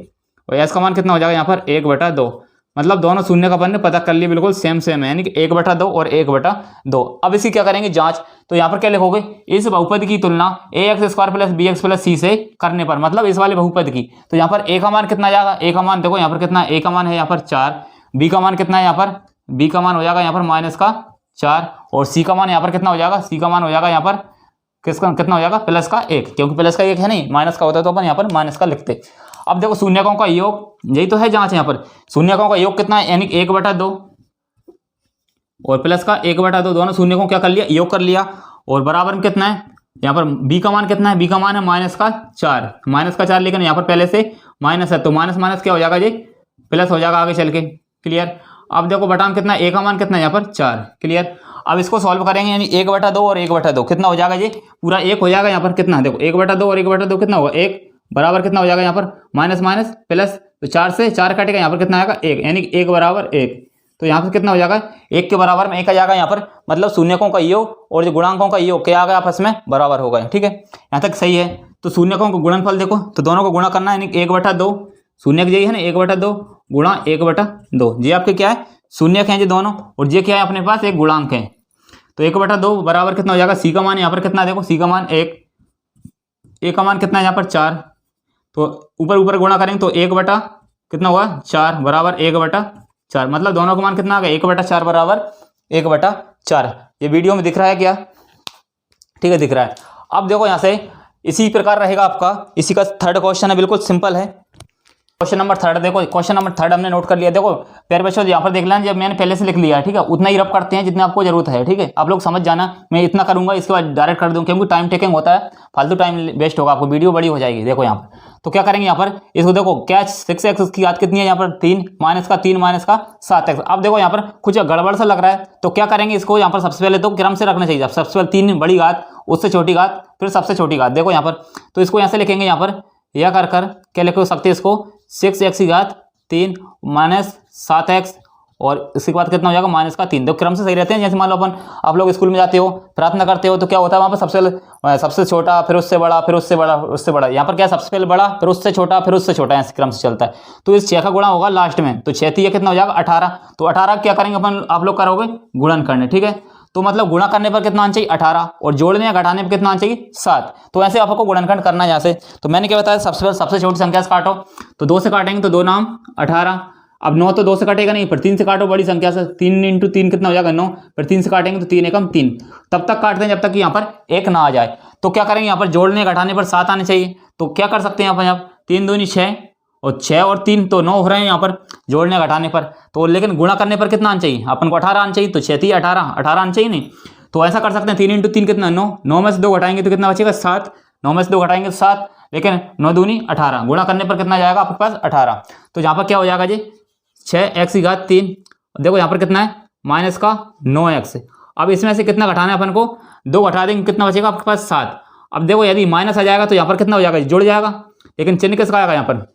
और s का मान कितना हो जाएगा यहाँ पर 1/2, मतलब दोनों शून्य का अपन ने पता कर लिया बिल्कुल सेम सेम है, यानी कि 1/2 और 1/2। अब इसकी क्या करेंगे जांच, तो यहाँ पर क्या लिखोगे इस बहुपद की तुलना ax² + bx + c से करने पर, मतलब इस वाले बहुपद की। तो यहाँ पर a का मान कितना जाएगा, a का मान देखो यहाँ पर कितना a का मान है यहाँ पर 4, b का मान कितना है यहाँ पर b का मान हो जाएगा यहाँ पर माइनस का 4 और c का मान यहाँ पर कितना हो जाएगा c का मान हो जाएगा यहाँ पर किसका कितना हो जाएगा प्लस का 1, क्योंकि प्लस का 1 है नहीं माइनस का होता है तो अपन यहाँ पर माइनस का लिखते। अब देखो शून्यकों का योग, यही तो है जांच, यहाँ पर शून्यकों का योग कितना है यानी 1/2 और प्लस का 1/2, दोनों शून्यकों क्या कर लिया योग कर लिया और बराबर में कितना है यहाँ पर b का मान कितना है, b का मान है माइनस का 4 लेकिन यहाँ पर पहले से माइनस है तो माइनस माइनस क्या हो जाएगा जी प्लस हो जाएगा आगे चल के। क्लियर, अब देखो बटा में कितना है a का मान कितना है यहाँ पर 4। क्लियर, अब इसको सॉल्व करेंगे यानी 1/2 और 1/2 कितना हो जाएगा जी पूरा 1 हो जाएगा यहाँ पर कितना देखो 1/2 और 1/2 कितना होगा 1 बराबर कितना हो जाएगा यहाँ पर माइनस माइनस प्लस, तो 4 से 4 कटेगा यहाँ पर कितना आएगा 1 यानी 1 बराबर 1, तो यहाँ पर कितना हो जाएगा 1 के बराबर में 1 आ जाएगा यहाँ पर, मतलब शून्यकों का योग और जो गुणांकों का योग क्या आ गया आपस में बराबर हो गए। ठीक है, यहाँ तक सही है। तो शून्यकों का गुणनफल देखो तो दोनों को गुणा करना है यानी 1/2 शून्य की है ना 1/2 गुणा 1/2, ये आपके क्या है शून्य हैं जी दोनों और ये क्या है अपने पास एक गुणांक है, तो 1/2 बराबर कितना हो जाएगा सी का मान यहाँ पर कितना देखो सी का मान 1, ए का मान कितना है यहाँ पर 4, तो ऊपर ऊपर गुणा करेंगे तो 1 कितना हुआ 4 बराबर 1/4, मतलब दोनों का मान कितना आ गया 1/4 बराबर 1/4। ये वीडियो में दिख रहा है क्या, ठीक है दिख रहा है। अब देखो यहाँ से इसी प्रकार रहेगा आपका, इसी का थर्ड क्वेश्चन है बिल्कुल सिंपल है। क्वेश्चन नंबर थर्ड देखो, क्वेश्चन नंबर थर्ड हमने नोट कर लिया। देखो प्यारे बच्चों यहाँ पर देख लेना, जब मैंने पहले से लिख लिया है, ठीक है, उतना ही रब करते हैं जितना आपको जरूरत है, ठीक है। आप लोग समझ जाना, मैं इतना करूंगा इसके बाद डायरेक्ट कर दूं, क्योंकि टाइम टेकिंग होता है, फालतू टाइम वेस्ट होगा, आपको वीडियो बड़ी हो जाएगी। देखो यहाँ पर तो क्या करेंगे, यहाँ पर इसको देखो क्या 6x की घात कितनी है, यहाँ पर 3 माइनस का 7x। अब देखो यहाँ पर कुछ गड़बड़ सा लग रहा है, तो क्या करेंगे, इसको यहाँ पर सबसे पहले तो क्रम से रखना चाहिए। सबसे पहले 3 बड़ी घात, उससे छोटी घात, फिर सबसे छोटी घात। देखो यहाँ पर तो इसको यहाँ से लिखेंगे, यहाँ पर यह कर क्या लिख सकते हैं इसको, 6x की घात 3 माइनस 7x, और इसके बाद कितना हो जाएगा माइनस का 3। देखो क्रम से सही रहते हैं। जैसे मान लो आप लोग स्कूल में जाते हो, प्रार्थना करते हो, तो क्या होता है वहाँ पर सबसे छोटा, फिर उससे बड़ा, फिर उससे बड़ा, उससे बड़ा। यहाँ पर क्या सबसे पहले बड़ा, फिर उससे छोटा, फिर उससे छोटा, ऐसे क्रम से चलता है। तो इस 6 का गुणा होगा लास्ट में, तो 6 3 कितना हो जाएगा 18। तो 18 क्या करेंगे अपन, आप लोग करोगे गुणन करने, ठीक है। तो मतलब गुणा करने पर कितना आना चाहिए 18, और जोड़ने या घटाने पर कितना आना चाहिए 7। तो ऐसे आपको गुणनखंड करना है यहाँ से। तो मैंने क्या बताया, सबसे छोटी संख्या से काटो, तो 2 से काटेंगे तो 2 नाम 18। अब 9 तो 2 से कटेगा नहीं, पर 3 से काटो, बड़ी संख्या से 3 × 3 कितना हो जाएगा 9, फिर 3 से काटेंगे तो 3 एकम 3। तब तक काटते हैं जब तक कि यहाँ पर 1 ना आ जाए। तो क्या करेंगे, यहाँ पर जोड़ने घटाने पर 7 आने चाहिए। तो क्या कर सकते हैं यहाँ पर 3 दूनी 6, और 6 और 3 तो 9 हो रहे हैं यहाँ पर जोड़ने घटाने पर। तो लेकिन गुणा करने पर कितना आना चाहिए अपन को 18 आना चाहिए। तो 6 3 18 आना चाहिए नहीं। तो ऐसा कर सकते हैं 3 × 3 कितना 9, 9 में से 2 घटाएंगे तो कितना बचेगा 7, 9 में से 2 घटाएंगे तो 7, लेकिन 9 दूनी 18, गुणा करने पर कितना जाएगा आपके पास 18। तो यहाँ पर क्या हो जाएगा जी 6x की घात 3, देखो यहाँ पर कितना है माइनस का 9x। अब इसमें से कितना घटाना है अपन को, 2 घटा देंगे कितना बचेगा आपके पास 7। अब देखो यदि माइनस आ जाएगा तो यहाँ पर कितना हो जाएगा, जुड़ जाएगा, लेकिन चिन्ह किसका आएगा यहाँ पर,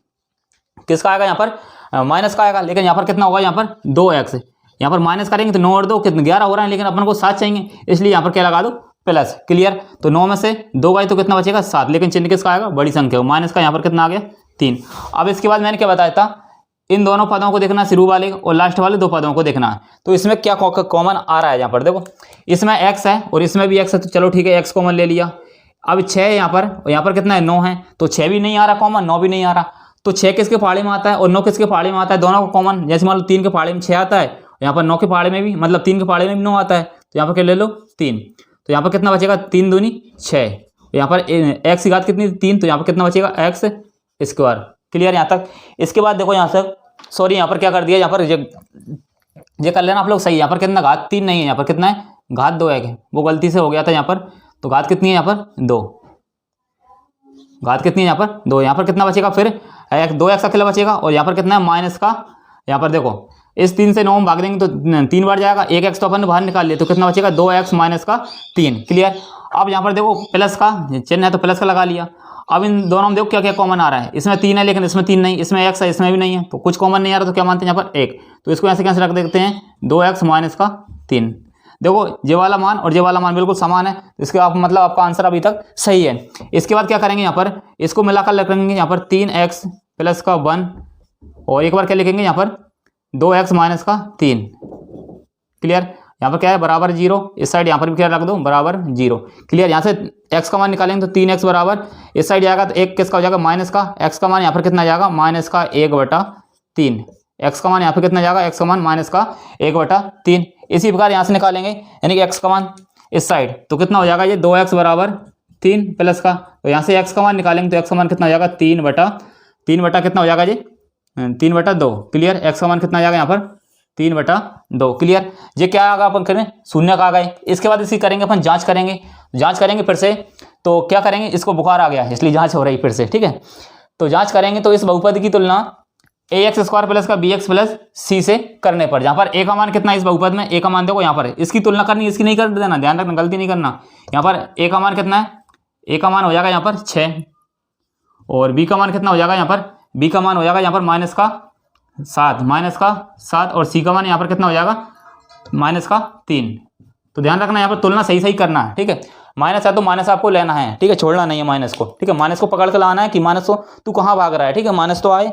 किसका आएगा यहाँ पर माइनस का आएगा। लेकिन यहाँ पर कितना होगा, यहाँ पर 2x, यहाँ पर माइनस करेंगे तो 9 और 2 कितने 11 हो रहा है, लेकिन अपन को 7 चाहिए, इसलिए यहाँ पर क्या लगा दो प्लस। क्लियर। तो 9 में से 2 गए तो कितना बचेगा 7, लेकिन चिन्ह किसका आएगा बड़ी संख्या, माइनस का यहाँ पर कितना आ गया 3। अब इसके बाद मैंने क्या बताया था, इन दोनों पदों को देखना, शुरू वाले और लास्ट वाले 2 पदों को देखना है। तो इसमें क्या कॉमन आ रहा है, यहाँ पर देखो इसमें x है और इसमें भी x है, तो चलो ठीक है x कॉमन ले लिया। अब 6 है यहाँ पर, और यहाँ पर कितना है 9 है, तो 6 भी नहीं आ रहा कॉमन, 9 भी नहीं आ रहा। तो 6 किसके पहाड़े में आता है और 9 किसके पहाड़े में आता है, दोनों को कॉमन। जैसे मान लो 3 के पहाड़े में 6 आता है, यहाँ पर 9 के पहाड़े में भी, मतलब 3 के पहाड़े में भी 9 आता है, तो यहाँ पर क्या ले लो 3। तो यहाँ पर कितना बचेगा 3 दूनी 6, यहाँ पर x की घात कितनी 3, तो यहाँ पर कितना बचेगा x स्क्वायर। क्लियर यहाँ तक। इसके बाद देखो यहाँ तक, सॉरी यहाँ पर क्या कर दिया, यहाँ पर ये कर लेना आप लोग सही। यहाँ पर कितना घात 3 नहीं है, यहाँ पर कितना है घात 2 है, वो गलती से हो गया था यहाँ पर। तो घात कितनी है यहाँ पर 2, घात कितनी है यहाँ पर 2। यहाँ पर कितना बचेगा फिर 2x अकेला बचेगा, और यहाँ पर कितना है माइनस का, यहाँ पर देखो इस 3 से 9 में भाग देंगे तो 3 बार जाएगा, 1x तो अपन ने बाहर निकाल लिया, तो कितना बचेगा 2x माइनस का 3। क्लियर। अब यहाँ पर देखो प्लस का चिन्ह है तो प्लस का लगा लिया। अब इन दोनों में देखो क्या क्या कॉमन आ रहा है, इसमें 3 है लेकिन इसमें 3 नहीं, इसमें x है इसमें भी नहीं है, तो कुछ कॉमन नहीं आ रहा, तो क्या मानते हैं यहाँ पर 1। तो इसको ऐसे कैसे रख देते हैं 2x माइनस का 3। देखो ये वाला मान और ये वाला मान बिल्कुल समान है, इसके आप मतलब आपका आंसर अभी तक सही है। इसके बाद क्या करेंगे, यहाँ पर इसको मिलाकर लिखेंगे, यहाँ पर 3x प्लस का 1, और एक बार क्या लिखेंगे यहाँ पर 2x माइनस का 3। क्लियर। यहाँ पर क्या है बराबर 0, इस साइड यहाँ पर भी क्या रख दो बराबर 0। क्लियर। यहाँ से x का मान निकालेंगे तो 3x बराबर, इस साइड जाएगा तो 1 किसका हो जाएगा माइनस का, x का मान यहाँ पर कितना जाएगा माइनस का 1/3। x का मान यहाँ पर कितना जाएगा, x का मान माइनस का 1/3। इसी प्रकार यहाँ से निकालेंगे, यानी कि x का मान इस साइड तो कितना हो जाएगा ये 2x बराबर 3 प्लस का, तो यहाँ से x का मान निकालेंगे तो x का मान कितना हो जाएगा 3 कितना हो जाएगा जी 3/2। क्लियर। x का मान कितना आ जाएगा यहाँ पर 3/2। क्लियर। ये क्या आगा अपन करें शून्य का आ गए। इसके बाद इसकी करेंगे अपन जांच करेंगे फिर से। तो क्या करेंगे, इसको बुखार आ गया इसलिए जांच हो रही फिर से, ठीक है। तो जांच करेंगे तो इस बहुपद की तुलना ax² प्लस का bx प्लस c से करने पर, जहाँ पर a का मान कितना है इस बहुपद में, a का मान देखो यहाँ पर इसकी तुलना करनी, इसकी नहीं कर देना, ध्यान रखना गलती नहीं करना। यहाँ पर a का मान कितना है, a का मान हो जाएगा यहाँ पर 6, और b का मान कितना हो जाएगा यहाँ पर, b का मान हो जाएगा यहाँ पर माइनस का 7, और c का मान यहाँ पर कितना हो जाएगा माइनस का 3। तो ध्यान रखना यहाँ पर तुलना सही करना है, ठीक है। माइनस है तो माइनस आपको लेना है, ठीक है, छोड़ना नहीं है माइनस को, ठीक है। माइनस को पकड़ कर लाना है कि माइनस तो तू कहाँ भाग रहा है, ठीक है, माइनस तो आए।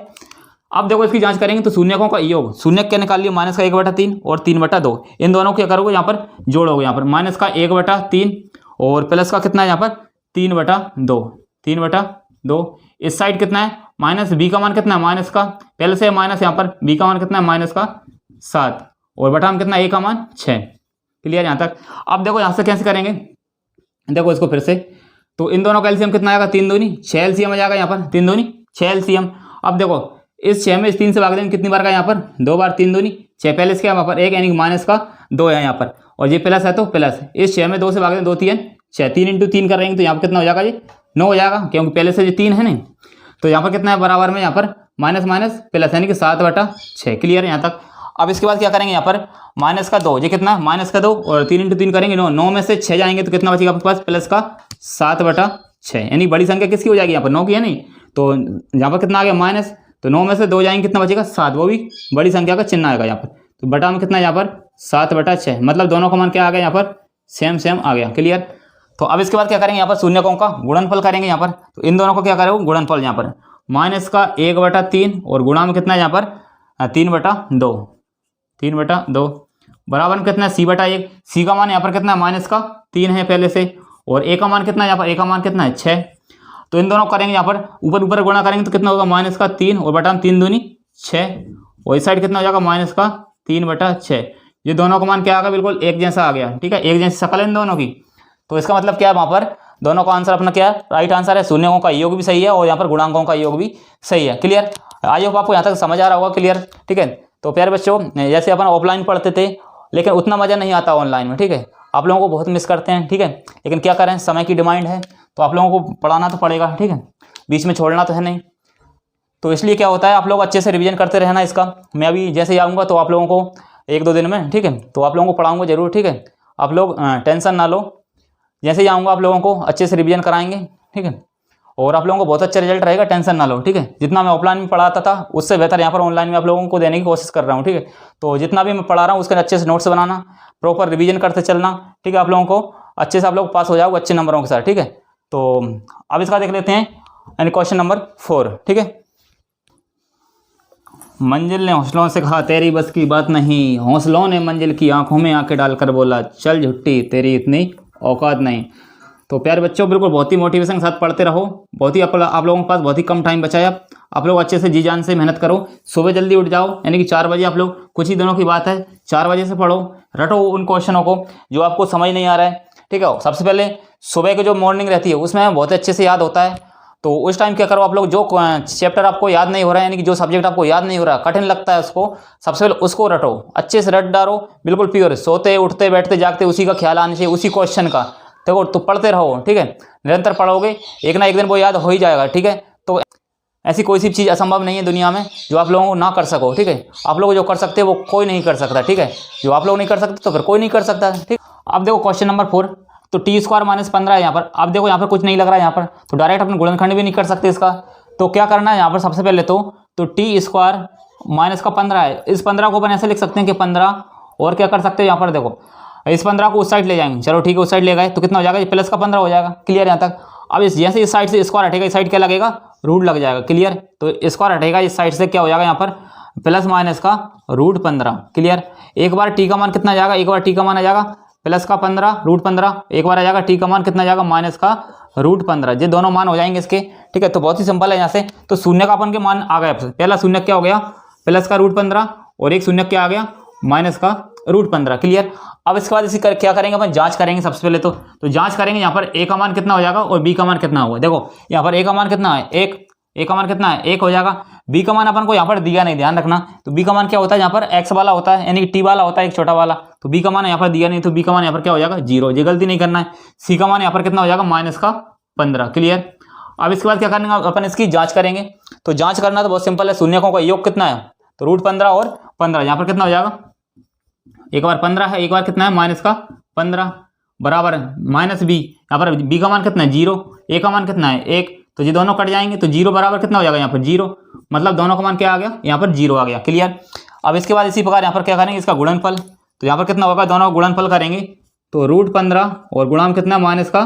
अब देखो इसकी जांच करेंगे तो शून्यकों का योग, शून्य क्या निकाल लिया माइनस का 1/3 और 3/2, इन दोनों को क्या करोगे यहाँ पर जोड़ोगे, यहाँ पर माइनस का 1/3 और प्लस का कितना है यहाँ पर 3/2। इस साइड कितना है माइनस, बी का मान कितना है माइनस का, पहले से माइनस, यहाँ पर बी का मान कितना है माइनस का 7, और बटा में कितना ए का मान 6। क्लियर यहाँ तक। अब देखो यहाँ से कैसे करेंगे, देखो इसको फिर से, तो इन दोनों का एलसीएम कितना आएगा 3 दूनी 6 एलसीएम आ जाएगा यहाँ पर 3 दूनी 6 एलसीएम। अब देखो इस 6 में इस 3 से भाग देंगे कितनी बार का यहाँ पर 2 बार, 3 दूनी 6, पहले इसके यहाँ पर 1 यानी कि माइनस का 2 है यहाँ पर, और ये प्लस है तो प्लस। इस 6 में 2 से भाग देंगे 2 3 6, 3 इंटू 3 करेंगे तो यहाँ पर कितना हो जाएगा, ये 9 हो जाएगा, क्योंकि पहले से ये 3 है नहीं। तो यहाँ पर कितना है बराबर में यहाँ पर माइनस माइनस प्लस यानी कि 7/6। क्लियर है यहाँ तक। अब इसके बाद क्या करेंगे यहाँ पर माइनस का 2, ये कितना माइनस का 2 और 3 इंटू 3 करेंगे 9, 9 में से 6 जाएंगे तो कितना बचेगा आपके पास प्लस का 7/6, यानी बड़ी संख्या किसकी हो जाएगी यहाँ पर 9 की है नहीं। तो यहाँ पर कितना आ गया माइनस, तो 9 में से 2 जाएंगे कितना बचेगा 7, वो भी बड़ी संख्या का चिन्ह आएगा यहाँ पर। तो बटा में कितना यहाँ पर 7/6, मतलब दोनों का मान क्या आ गया यहाँ पर सेम सेम आ गया। क्लियर। तो अब इसके बाद क्या करेंगे यहाँ पर शून्यकों का गुणनफल करेंगे यहाँ पर। तो इन दोनों को क्या करेंगे गुणनफल, यहाँ पर माइनस का 1/3 और गुणा में कितना है यहाँ पर 3/2, 3/2 बराबर में कितना है c/1। c का मान यहाँ पर कितना है माइनस का 3 है पहले से, और a का मान कितना है यहाँ पर, a का मान कितना है 6। तो इन दोनों करेंगे यहाँ पर ऊपर ऊपर गुणा करेंगे तो कितना होगा माइनस का 3 और बटा में 3 दूनी 6, और इस साइड कितना हो जाएगा माइनस का 3/6। ये दोनों का मान क्या आ गया, बिल्कुल एक जैसा आ गया। ठीक है, एक जैसी शक्ल है इन दोनों की। तो इसका मतलब क्या है, वहाँ पर दोनों का आंसर अपना क्या है, राइट आंसर है। शून्यों का योग भी सही है और यहाँ पर गुणांकों का योग भी सही है। क्लियर। आई होप आपको यहाँ तक समझ आ रहा होगा। क्लियर। ठीक है। तो प्यारे बच्चों, जैसे अपन ऑफलाइन पढ़ते थे लेकिन उतना मज़ा नहीं आता ऑनलाइन में। ठीक है, आप लोगों को बहुत मिस करते हैं। ठीक है, लेकिन क्या करें, समय की डिमांड है तो आप लोगों को पढ़ाना तो पड़ेगा। ठीक है, बीच में छोड़ना तो है नहीं। तो इसलिए क्या होता है, आप लोग अच्छे से रिवीजन करते रहना इसका। मैं अभी जैसे ही आऊँगा तो आप लोगों को 1-2 दिन में, ठीक है, तो आप लोगों को पढ़ाऊँगा जरूर। ठीक है, आप लोग टेंशन ना लो। जैसे ही आऊँगा आप लोगों को अच्छे से रिवीजन कराएंगे। ठीक है, और आप लोगों को बहुत अच्छा रिजल्ट रहेगा, टेंशन ना लो। ठीक है, जितना मैं ऑफलाइन में पढ़ाता था उससे बेहतर यहाँ पर ऑनलाइन में आप लोगों को देने की कोशिश कर रहा हूँ। ठीक है, तो जितना भी मैं पढ़ा रहा हूँ उसके अच्छे से नोट्स बनाना, प्रॉपर रिवीजन करते चलना। ठीक है, आप लोगों को अच्छे से आप लोग पास हो जाओगे अच्छे नंबरों के साथ। ठीक है, तो अब इसका देख लेते हैं, यानी क्वेश्चन नंबर 4। ठीक है, मंजिल ने हौसलों से कहा तेरी बस की बात नहीं, हौसलों ने मंजिल की आंखों में आंखें डालकर बोला चल झुट्टी तेरी इतनी औकात नहीं। तो प्यारे बच्चों, बिल्कुल बहुत ही मोटिवेशन के साथ पढ़ते रहो। बहुत ही आप लोगों के पास बहुत ही कम टाइम बचा है। आप लोग अच्छे से जी जान से मेहनत करो। सुबह जल्दी उठ जाओ, यानी कि 4 बजे आप लोग, कुछ ही दिनों की बात है, 4 बजे से पढ़ो, रटो उन क्वेश्चनों को जो आपको समझ नहीं आ रहा है। ठीक है, सबसे पहले सुबह की जो मॉर्निंग रहती है उसमें बहुत अच्छे से याद होता है। तो उस टाइम क्या करो आप लोग, जो चैप्टर आपको याद नहीं हो रहा है, यानी कि जो सब्जेक्ट आपको याद नहीं हो रहा, कठिन लगता है उसको, सबसे पहले उसको रटो, अच्छे से रट डालो, बिल्कुल प्योर, सोते उठते बैठते जागते उसी का ख्याल आने चाहिए, उसी क्वेश्चन का। देखो, तो पढ़ते रहो। ठीक है, निरंतर पढ़ोगे, एक ना एक दिन वो याद हो ही जाएगा। ठीक है, तो ऐसी कोई सी चीज़ असंभव नहीं है दुनिया में जो आप लोगों को ना कर सको। ठीक है, आप लोग जो कर सकते हैं वो कोई नहीं कर सकता। ठीक है, जो आप लोग नहीं कर सकते तो फिर कोई नहीं कर सकता। ठीक, अब देखो क्वेश्चन नंबर 4। तो टी स्क्वायर -15 है यहाँ पर। अब देखो यहाँ पर कुछ नहीं लग रहा है यहाँ पर, तो डायरेक्ट अपन गुणनखंड भी नहीं कर सकते इसका। तो क्या करना है यहाँ पर, सबसे पहले तो टी स्क्वायर -15 है, इस 15 को अपन ऐसे लिख सकते हैं कि 15, और क्या कर सकते हैं यहाँ पर, देखो इस 15 को उस साइड ले जाएंगे। चलो ठीक है, उस साइड ले गए तो कितना हो जाएगा, ये प्लस का 15 हो जाएगा। क्लियर यहाँ तक। अब जैसे इस साइड से स्क्वायर हटेगा, इस साइड क्या लगेगा, रूट लग जाएगा। क्लियर। तो स्क्वायर हटेगा, इस साइड से क्या हो जाएगा यहाँ पर प्लस माइनस का √15। क्लियर। एक बार टी का मान कितना आ जाएगा, एक बार टी का मान आ जाएगा प्लस का 15 √15, एक बार आ जाएगा टी का मान कितना आ जाएगा माइनस का √15। ये दोनों मान हो जाएंगे इसके। ठीक है, तो बहुत ही सिंपल है यहाँ से। तो शून्य का अपन के मान आ गया, पहला शून्य क्या हो गया प्लस का √15, और एक शून्य क्या आ गया माइनस का √15। क्लियर। अब इसके बाद इसी क्या करेंगे अपन, जांच करेंगे सबसे पहले। तो जांच करेंगे, यहाँ पर ए का मान कितना हो जाएगा और बी का मान कितना होगा। देखो यहाँ पर ए का मान कितना है 1, ए का मान कितना है 1 हो जाएगा। बी का मान अपन को यहाँ पर दिया नहीं, ध्यान रखना। तो बी का मान क्या होता है, यहाँ पर एक्स वाला होता है, यानी कि टी वाला होता है एक छोटा वाला। तो बी का मान यहाँ पर दिया नहीं, तो बी का मान यहाँ पर क्या हो जाएगा 0, ये गलती नहीं करना है। सी का मान यहाँ पर कितना हो जाएगा -15। क्लियर। अब इसके बाद क्या करना है, अपन इसकी जांच करेंगे। तो जांच करना तो बहुत सिंपल है, शून्यकों का योग कितना है, तो √15 और 15, यहाँ पर कितना हो जाएगा, एक बार 15 है, एक बार कितना है -15 बराबर माइनस बी, यहाँ पर बी का मान कितना है 0, ए का मान कितना है 1, तो ये दोनों कट जाएंगे तो 0 बराबर कितना हो जाएगा यहाँ पर 0, मतलब दोनों का मान क्या आ गया यहाँ पर 0 आ गया। क्लियर। अब इसके बाद इसी प्रकार यहाँ पर क्या करेंगे, इसका गुणनफल। तो यहाँ पर कितना होगा, दोनों का गुणनफल करेंगे तो √15 और गुणा में कितना है माइनस का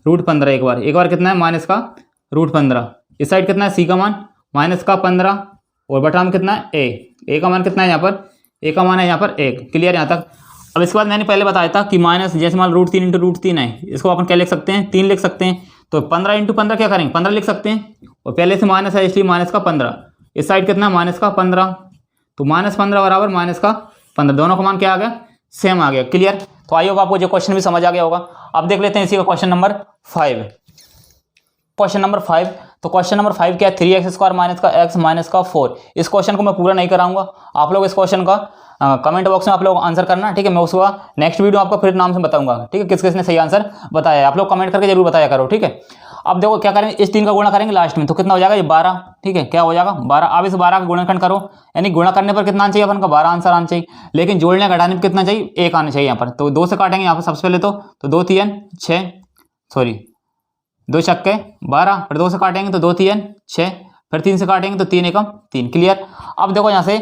√15, एक बार कितना है माइनस का √15, इस साइड कितना है सी का मान -15 और बटा में कितना है ए का मान कितना है यहाँ पर, ए का मान है यहाँ पर 1। क्लियर यहाँ तक। अब इसके बाद मैंने पहले बताया था कि माइनस, जैसे मान √3 × √3 है, इसको अपन क्या लिख सकते हैं 3 लिख सकते हैं। तो 15 × 15 क्या करेंगे 15 लिख सकते हैं, और पहले से माइनस है इसलिए माइनस का 15, इस साइड कितना है माइनस का 15, तो -15 बराबर माइनस का 15, दोनों का मान क्या आ गया सेम आ गया। क्लियर। तो आई होप आपको जो क्वेश्चन भी समझ आ गया होगा। अब देख लेते हैं इसी का क्वेश्चन नंबर 5। क्वेश्चन नंबर 5, तो क्वेश्चन नंबर 5 क्या है, 3x² माइनस का x माइनस का 4। इस क्वेश्चन को मैं पूरा नहीं कराऊंगा, आप लोग इस क्वेश्चन का कमेंट बॉक्स में आप लोग आंसर करना, ठीक है। मैं उसका नेक्स्ट वीडियो आपको फिर नाम से बताऊंगा, ठीक है, किस किसने सही आंसर बताया है। आप लोग कमेंट करके जरूर बताया करो, ठीक है। अब देखो क्या करेंगे, इस 3 का गुणा करेंगे लास्ट में, तो कितना हो जाएगा, ये 12, ठीक है। क्या हो जाएगा 12। अब इस 12 का गुणनखंड करो, यानी गुणा करने पर कितना आना चाहिए अपन का, 12 आंसर आना चाहिए। लेकिन जोड़ने घटाने पर कितना चाहिए, 1 आना चाहिए यहाँ पर। तो 2 से काटेंगे यहाँ पर सबसे पहले, तो 2 3 6, सॉरी 2 छक्के 12, फिर 2 से काटेंगे तो 2 3 6, फिर 3 से काटेंगे तो 3 एकम 3। क्लियर। अब देखो यहाँ से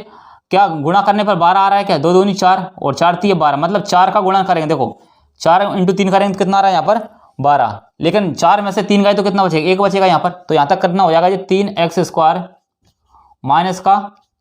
क्या गुणा करने पर 12 आ रहा है, क्या 2 दूनी 4 और 4 3 12, मतलब 4 का गुणा करेंगे। देखो 4 × 3 करेंगे तो कितना आ रहा है यहाँ पर 12, लेकिन 4 में से 3 गए तो कितना बचेगा, 1 बचेगा यहाँ पर। तो यहाँ तक कितना हो जाएगा, ये 3x² माइनस का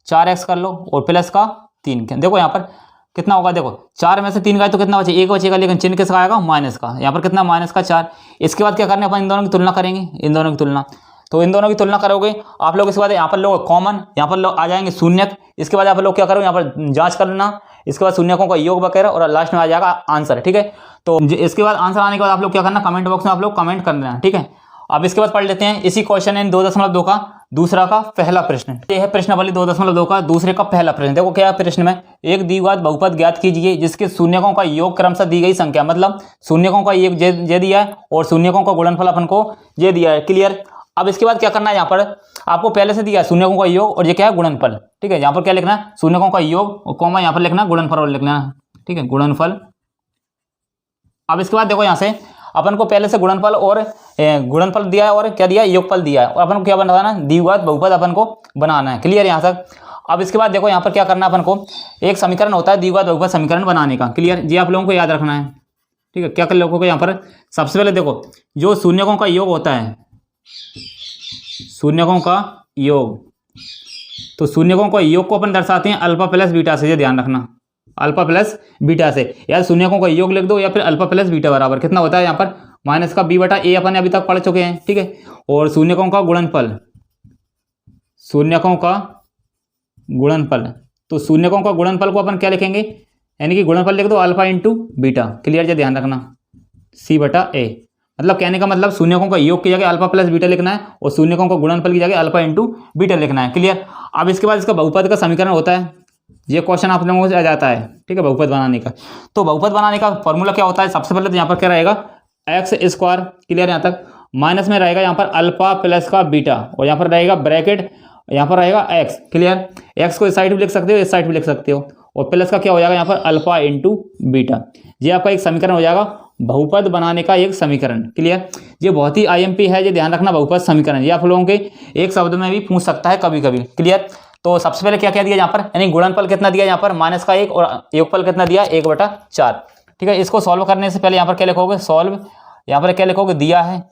4x कर लो और प्लस का 3। देखो यहाँ पर कितना होगा, देखो 4 में से 3 गए तो कितना बचेगा, 1 बचेगा, लेकिन चिन्ह किसका आएगा, माइनस का। यहाँ पर कितना, माइनस का 4। इसके बाद क्या करना है, अपन इन दोनों की तुलना करेंगे, इन दोनों की तुलना। तो इन दोनों की तुलना करोगे आप लोग, इसके बाद यहाँ पर लोग कॉमन, यहाँ पर लोग आ जाएंगे शून्यक। इसके बाद आप लोग क्या करोगे, यहाँ पर जांच कर लेना, इसके बाद शून्यकों का योग वगैरह, और लास्ट में आ जाएगा आंसर, ठीक है। तो इसके बाद आंसर आने के बाद आप लोग क्या करना, कमेंट बॉक्स में आप लोग कमेंट कर देना, ठीक है। अब इसके बाद पढ़ लेते हैं इसी क्वेश्चन इन 2.2 का दूसरा का पहला प्रश्न। ये है प्रश्नावली 2.2 का दूसरे का पहला प्रश्न। देखो क्या है प्रश्न में, एक द्विघात बहुपद ज्ञात कीजिए जिसके शून्यकों का योग क्रमशः दी गई संख्या, मतलब शून्यकों का योग ये दिया है और शून्यकों का गुणनफल अपन को ये दिया है। क्लियर। अब इसके बाद क्या करना है, यहाँ पर आपको पहले से दिया है शून्यकों का योग और ये क्या है, गुणनफल, ठीक है। यहाँ पर क्या लिखना है, शून्यकों का योग और कॉमा यहाँ पर लिखना गुणनफल और लिखना है, ठीक है, गुणनफल। अब इसके बाद देखो यहाँ से अपन को पहले से गुणनफल और गुणनफल दिया है और क्या दिया है, योगफल दिया है, और अपन को क्या बनाना है, द्विघात बहुपद अपन को बनाना है। क्लियर यहाँ तक। अब इसके बाद देखो यहाँ पर क्या करना है अपन को, एक समीकरण होता है द्विघात बहुपद समीकरण बनाने का। क्लियर, ये आप लोगों को याद रखना है, ठीक है। क्या कर लोगों को यहाँ पर सबसे पहले देखो, जो शून्यकों का योग होता है, शून्यकों का योग, तो शून्यकों का योग को अपन दर्शाते हैं अल्फा प्लस बीटा से, ये ध्यान रखना, अल्फा प्लस बीटा से, या शून्यकों का योग लिख दो या फिर अल्फा प्लस बीटा बराबर कितना होता है यहाँ पर माइनस का b बटा a, अपन अभी तक पढ़ चुके हैं, ठीक है। और शून्यकों का गुणनफल, शून्यकों का गुणनफल, तो शून्यकों का गुणनफल को अपन क्या लिखेंगे, यानी कि गुणनफल लिख दो अल्फा इंटू बीटा। क्लियर, ये ध्यान रखना, c बटा a, मतलब कहने का मतलब शून्यकों का योग की जगह अल्फा प्लस बीटा लिखना है और शून्यकों का गुणनफल की जगह अल्फा इंटू बीटा लिखना है। क्लियर। अब इसके बाद इसका बहुपद का समीकरण होता है, ये क्वेश्चन आप लोगों से आ जाता है, ठीक है, बहुपद बनाने का। तो बहुपद बनाने का फॉर्मूला क्या होता है, सबसे पहले तो यहाँ पर क्या रहेगा, x²। क्लियर, यहाँ तक माइनस में रहेगा यहाँ पर अल्फा प्लस का बीटा, और यहाँ पर रहेगा ब्रैकेट, यहाँ पर रहेगा x। क्लियर, x को इस साइड भी लिख सकते हो, इस साइड भी लिख सकते हो, और प्लस का क्या हो जाएगा यहाँ पर अल्फा इंटू बीटा। ये आपका एक समीकरण हो जाएगा, बहुपद बनाने का एक समीकरण। क्लियर, ये बहुत ही IMP है, ये ध्यान रखना, बहुपद समीकरण। ये आप लोगों के एक शब्द में भी पूछ सकता है कभी कभी। क्लियर। तो सबसे पहले क्या क्या दिया यहाँ पर, यानी गुणनफल कितना दिया यहाँ पर माइनस का 1 और योगफल कितना दिया 1/4, ठीक है। इसको सॉल्व करने से पहले यहाँ पर क्या लिखोगे, सॉल्व, यहाँ पर क्या लिखोगे, दिया है,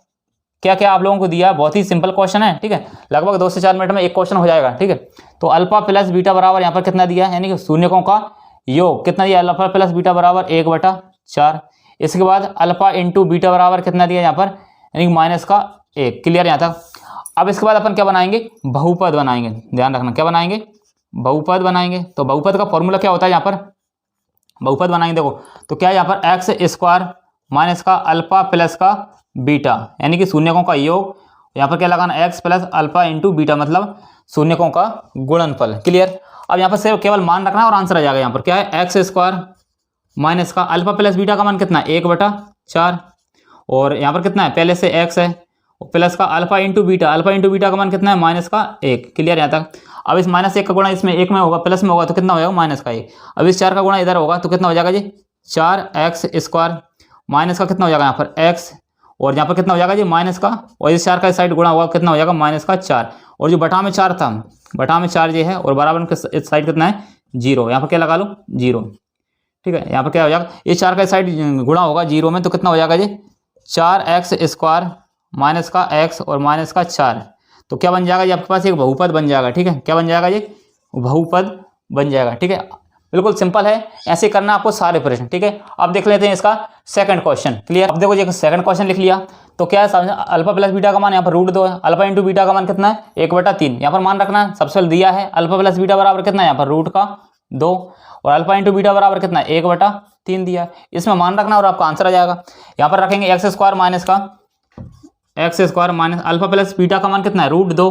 क्या क्या आप लोगों को दिया है, बहुत ही सिंपल क्वेश्चन है, ठीक है। लगभग 2 से 4 मिनट में एक क्वेश्चन हो जाएगा, ठीक है। तो अल्फा प्लस बीटा बराबर यहाँ पर कितना दिया है, यानी कि शून्यकों का योग कितना दिया, अल्फा प्लस बीटा बराबर 1/4। इसके बाद अल्फा इंटू बीटा बराबर कितना दिया यहाँ पर, यानी कि माइनस का 1। क्लियर यहाँ तक। अब इसके बाद अपन क्या बनाएंगे, बहुपद बनाएंगे, ध्यान रखना, क्या बनाएंगे, बहुपद बनाएंगे। तो बहुपद का फॉर्मूला क्या होता है, यहाँ पर बहुपद बनाएंगे, देखो तो क्या है यहाँ पर x² माइनस का अल्फा प्लस का बीटा, यानी कि शून्यकों का योग, यहाँ पर क्या लगाना, x plus alpha into beta, मतलब शून्यकों का गुणनफल। क्लियर। अब यहाँ पर सिर्फ केवल मान रखना है और आंसर आ जाएगा। यहाँ पर क्या है, x² माइनस का अल्फा प्लस बीटा का मान कितना है 1/4, और यहाँ पर कितना है, पहले से x है, प्लस का अल्फा इंटू बीटा का मान कितना है माइनस का 1। क्लियर यहाँ तक। अब इस -1 का गुणा इसमें 1 में होगा, प्लस में होगा तो कितना हो जाएगा, माइनस का 1। अब इस 4 का गुणा इधर होगा तो कितना हो जाएगा जी, 4x² माइनस का कितना हो जाएगा यहाँ पर x, और यहाँ पर कितना हो जाएगा जी माइनस का, और इस 4 का इस साइड गुणा होगा कितना हो जाएगा माइनस का 4, और जो बटा में 4 था, बटा में 4 ये है, और बराबर इस साइड कितना है 0, यहाँ पर क्या लगा लो 0, ठीक है। यहाँ पर क्या हो जाएगा, इस 4 का इस साइड गुणा होगा 0 में तो कितना हो जाएगा जी 4x² माइनस का x और माइनस का 4, तो क्या बन जाएगा ये आपके पास एक बहुपद बन जाएगा, ठीक है। क्या बन जाएगा ये, बहुपद बन जाएगा, ठीक है। बिल्कुल सिंपल है, ऐसे करना आपको सारे प्रश्न, ठीक है। अब देख लेते हैं इसका सेकंड क्वेश्चन। क्लियर। अब देखो ये सेकंड क्वेश्चन लिख लिया, तो क्या है, अल्फा प्लस बीटा का मान यहाँ पर √2 है, अल्फा इंटू बीटा का मान कितना है 1/3, यहाँ पर मान रखना है, सबसे पहले दिया है अल्फा प्लस बीटा बराबर कितना है यहाँ पर √2, और अल्फा इंटू बीटा बराबर कितना है 1/3 दिया है, इसमें मान रखना और आपका आंसर आ जाएगा। यहाँ पर रखेंगे x² माइनस का x square minus alpha plus beta का मान कितना है √2,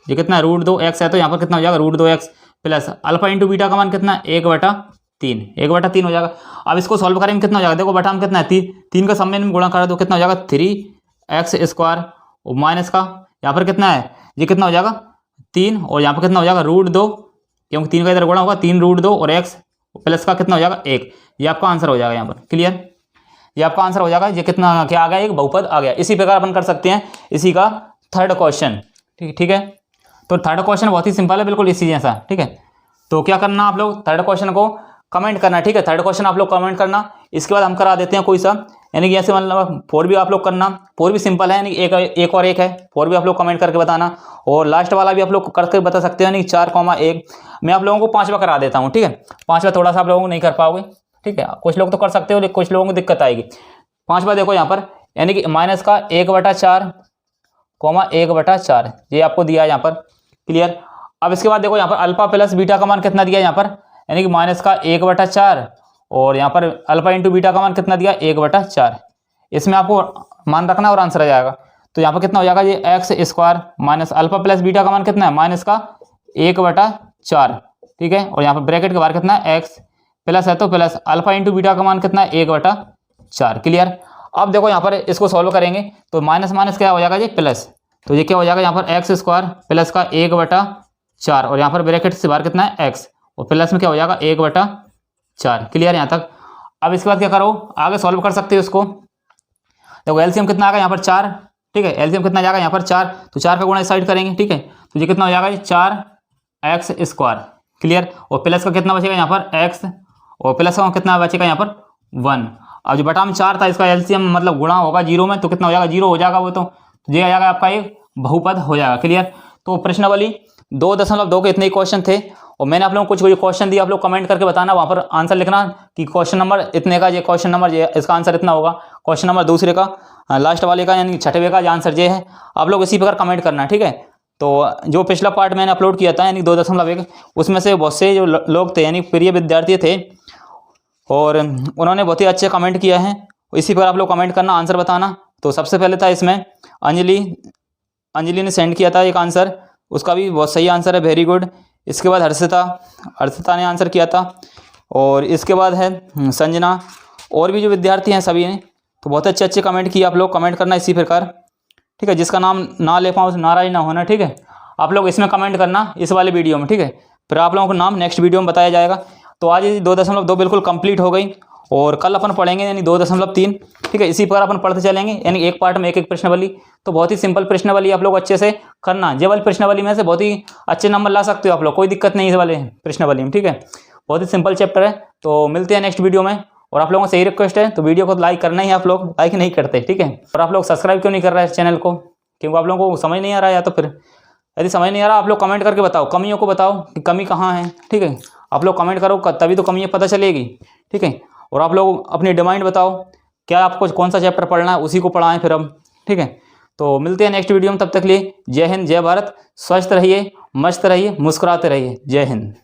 ये कितना है √2 एक्स है, तो यहाँ पर कितना हो जाएगा √2 x plus alpha into beta का मान कितना है 1/3, 1/3 हो जाएगा। अब इसको सॉल्व करेंगे कितना हो जाएगा, देखो बटा में कितना है 3 का सब में गुणा करा तो कितना हो जाएगा 3x² और माइनस का यहाँ पर कितना है, ये कितना हो जाएगा 3 और यहाँ पर कितना हो जाएगा √2, क्योंकि 3 का इधर गुणा होगा 3√2 और x प्लस का कितना हो जाएगा 1। ये आपका आंसर हो जाएगा यहाँ पर। क्लियर, ये आपका आंसर हो जाएगा। ये कितना क्या आ गया, एक बहुपद आ गया। इसी प्रकार अपन कर सकते हैं इसी का थर्ड क्वेश्चन। ठीक है, तो थर्ड क्वेश्चन बहुत ही सिंपल है, बिल्कुल इसी जैसा। ठीक है, तो क्या करना आप लोग थर्ड क्वेश्चन को कमेंट करना। ठीक है, थर्ड क्वेश्चन आप लोग कमेंट करना। इसके बाद हम करा देते हैं कोई सा, यानी कि ऐसे मतलब 4 भी आप लोग करना। 4 भी सिंपल है, यानी एक और एक है। 4 भी आप लोग कमेंट करके बताना, और लास्ट वाला भी आप लोग करके बता सकते हैं, यानी 4,1। मैं आप लोगों को 5वां करा देता हूँ। ठीक है, 5वां थोड़ा सा आप लोगों को नहीं कर पाओगे। ठीक है, कुछ लोग तो कर सकते हो, कुछ लोगों को दिक्कत आएगी। 5वां देखो यहाँ पर, यानी कि माइनस का 1/4, 1/4 ये आपको दिया है यहाँ पर। क्लियर, अब इसके बाद देखो यहाँ पर अल्फा प्लस बीटा का मान कितना दिया है यहाँ पर, यानी कि माइनस का 1/4 और यहाँ पर अल्फा इंटू बीटा का मान कितना दिया 1/4। इसमें आपको मान रखना और आंसर आ जाएगा। तो यहाँ पर कितना हो जाएगा, ये x² minus alpha plus beta का मान कितना है माइनस का 1/4। ठीक है, और यहाँ पर ब्रैकेट के बाहर कितना है x प्लस है, तो प्लस अल्फा इंटू बीटा का मान कितना है 1/4। क्लियर, अब देखो यहाँ पर इसको सॉल्व करेंगे तो माइनस माइनस क्या हो जाएगा ये प्लस, तो ये क्या हो जाएगा यहाँ पर x² प्लस का 1/4 और यहाँ पर ब्रैकेट से बाहर कितना है x और प्लस में क्या हो जाएगा 1/4। क्लियर यहाँ तक। अब इसके बाद क्या करो, आगे सॉल्व कर सकते हो इसको। देखो एलसीएम कितना आएगा यहाँ पर 4। ठीक है, एलसीएम कितना जाएगा यहाँ पर 4, तो 4 का गुणा इस साइड करेंगे। ठीक है, तो ये कितना हो जाएगा ये 4x²। क्लियर, और प्लस का कितना बचेगा यहाँ पर x और प्लस का कितना बचेगा यहाँ पर 1। अब जो बटा में 4 था इसका एलसीएम मतलब गुणा होगा 0 में, तो कितना हो जाएगा 0 हो जाएगा वो, तो ये आ जाएगा आपका एक बहुपद हो जाएगा। क्लियर, तो प्रश्नावली 2.2 के इतने ही क्वेश्चन थे, और मैंने आप लोगों को कुछ क्वेश्चन दिए, आप लोग कमेंट करके बताना, वहाँ पर आंसर लिखना कि क्वेश्चन नंबर इतने का ये क्वेश्चन नंबर ये इसका आंसर इतना होगा, क्वेश्चन नंबर दूसरे का लास्ट वाले का यानी 6वें का आंसर ये है। आप लोग इसी प्रकार कमेंट करना। ठीक है, तो जो पिछला पार्ट मैंने अपलोड किया था यानी 2.1, उसमें से बहुत से जो लोग थे यानी प्रिय विद्यार्थी थे और उन्होंने बहुत ही अच्छे कमेंट किया है। इसी पर आप लोग कमेंट करना, आंसर बताना। तो सबसे पहले था इसमें अंजलि ने सेंड किया था एक आंसर, उसका भी बहुत सही आंसर है, वेरी गुड। इसके बाद हर्षिता ने आंसर किया था, और इसके बाद है संजना, और भी जो विद्यार्थी हैं सभी ने तो बहुत अच्छे अच्छे कमेंट किए। आप लोग कमेंट करना इसी प्रकार। ठीक है, जिसका नाम ना ले पाऊँ नाराज ना होना। ठीक है, आप लोग इसमें कमेंट करना इस वाले वीडियो में। ठीक है, फिर आप लोगों को नाम नेक्स्ट वीडियो में बताया जाएगा। तो आज 2.2 बिल्कुल कंप्लीट हो गई, और कल अपन पढ़ेंगे यानी 2.3। ठीक है, इसी पर अपन पढ़ते चलेंगे, यानी एक पार्ट में एक प्रश्नावली। तो बहुत ही सिंपल प्रश्नावली आप लोग अच्छे से करना। ये वाली प्रश्नावली में से बहुत ही अच्छे नंबर ला सकते हो आप लोग, कोई दिक्कत नहीं इस वाले प्रश्नावली में। ठीक है, बहुत ही सिंपल चैप्टर है। तो मिलते हैं नेक्स्ट वीडियो में, और आप लोगों से यही रिक्वेस्ट है तो वीडियो को लाइक करना ही, आप लोग लाइक नहीं करते। ठीक है, और आप लोग सब्सक्राइब क्यों नहीं कर रहे हैं चैनल को, क्योंकि आप लोगों को समझ नहीं आ रहा है, या तो फिर यदि समझ नहीं आ रहा आप लोग कमेंट करके बताओ, कमियों को बताओ कि कमी कहाँ है। ठीक है, आप लोग कमेंट करो तभी तो कमियाँ पता चलेगी। ठीक है, और आप लोग अपनी डिमांड बताओ क्या आपको कौन सा चैप्टर पढ़ना है, उसी को पढ़ाएं फिर हम। ठीक है, तो मिलते हैं नेक्स्ट वीडियो में, तब तक लिए जय हिंद जय भारत। स्वस्थ रहिए, मस्त रहिए, मुस्कुराते रहिए। जय हिंद।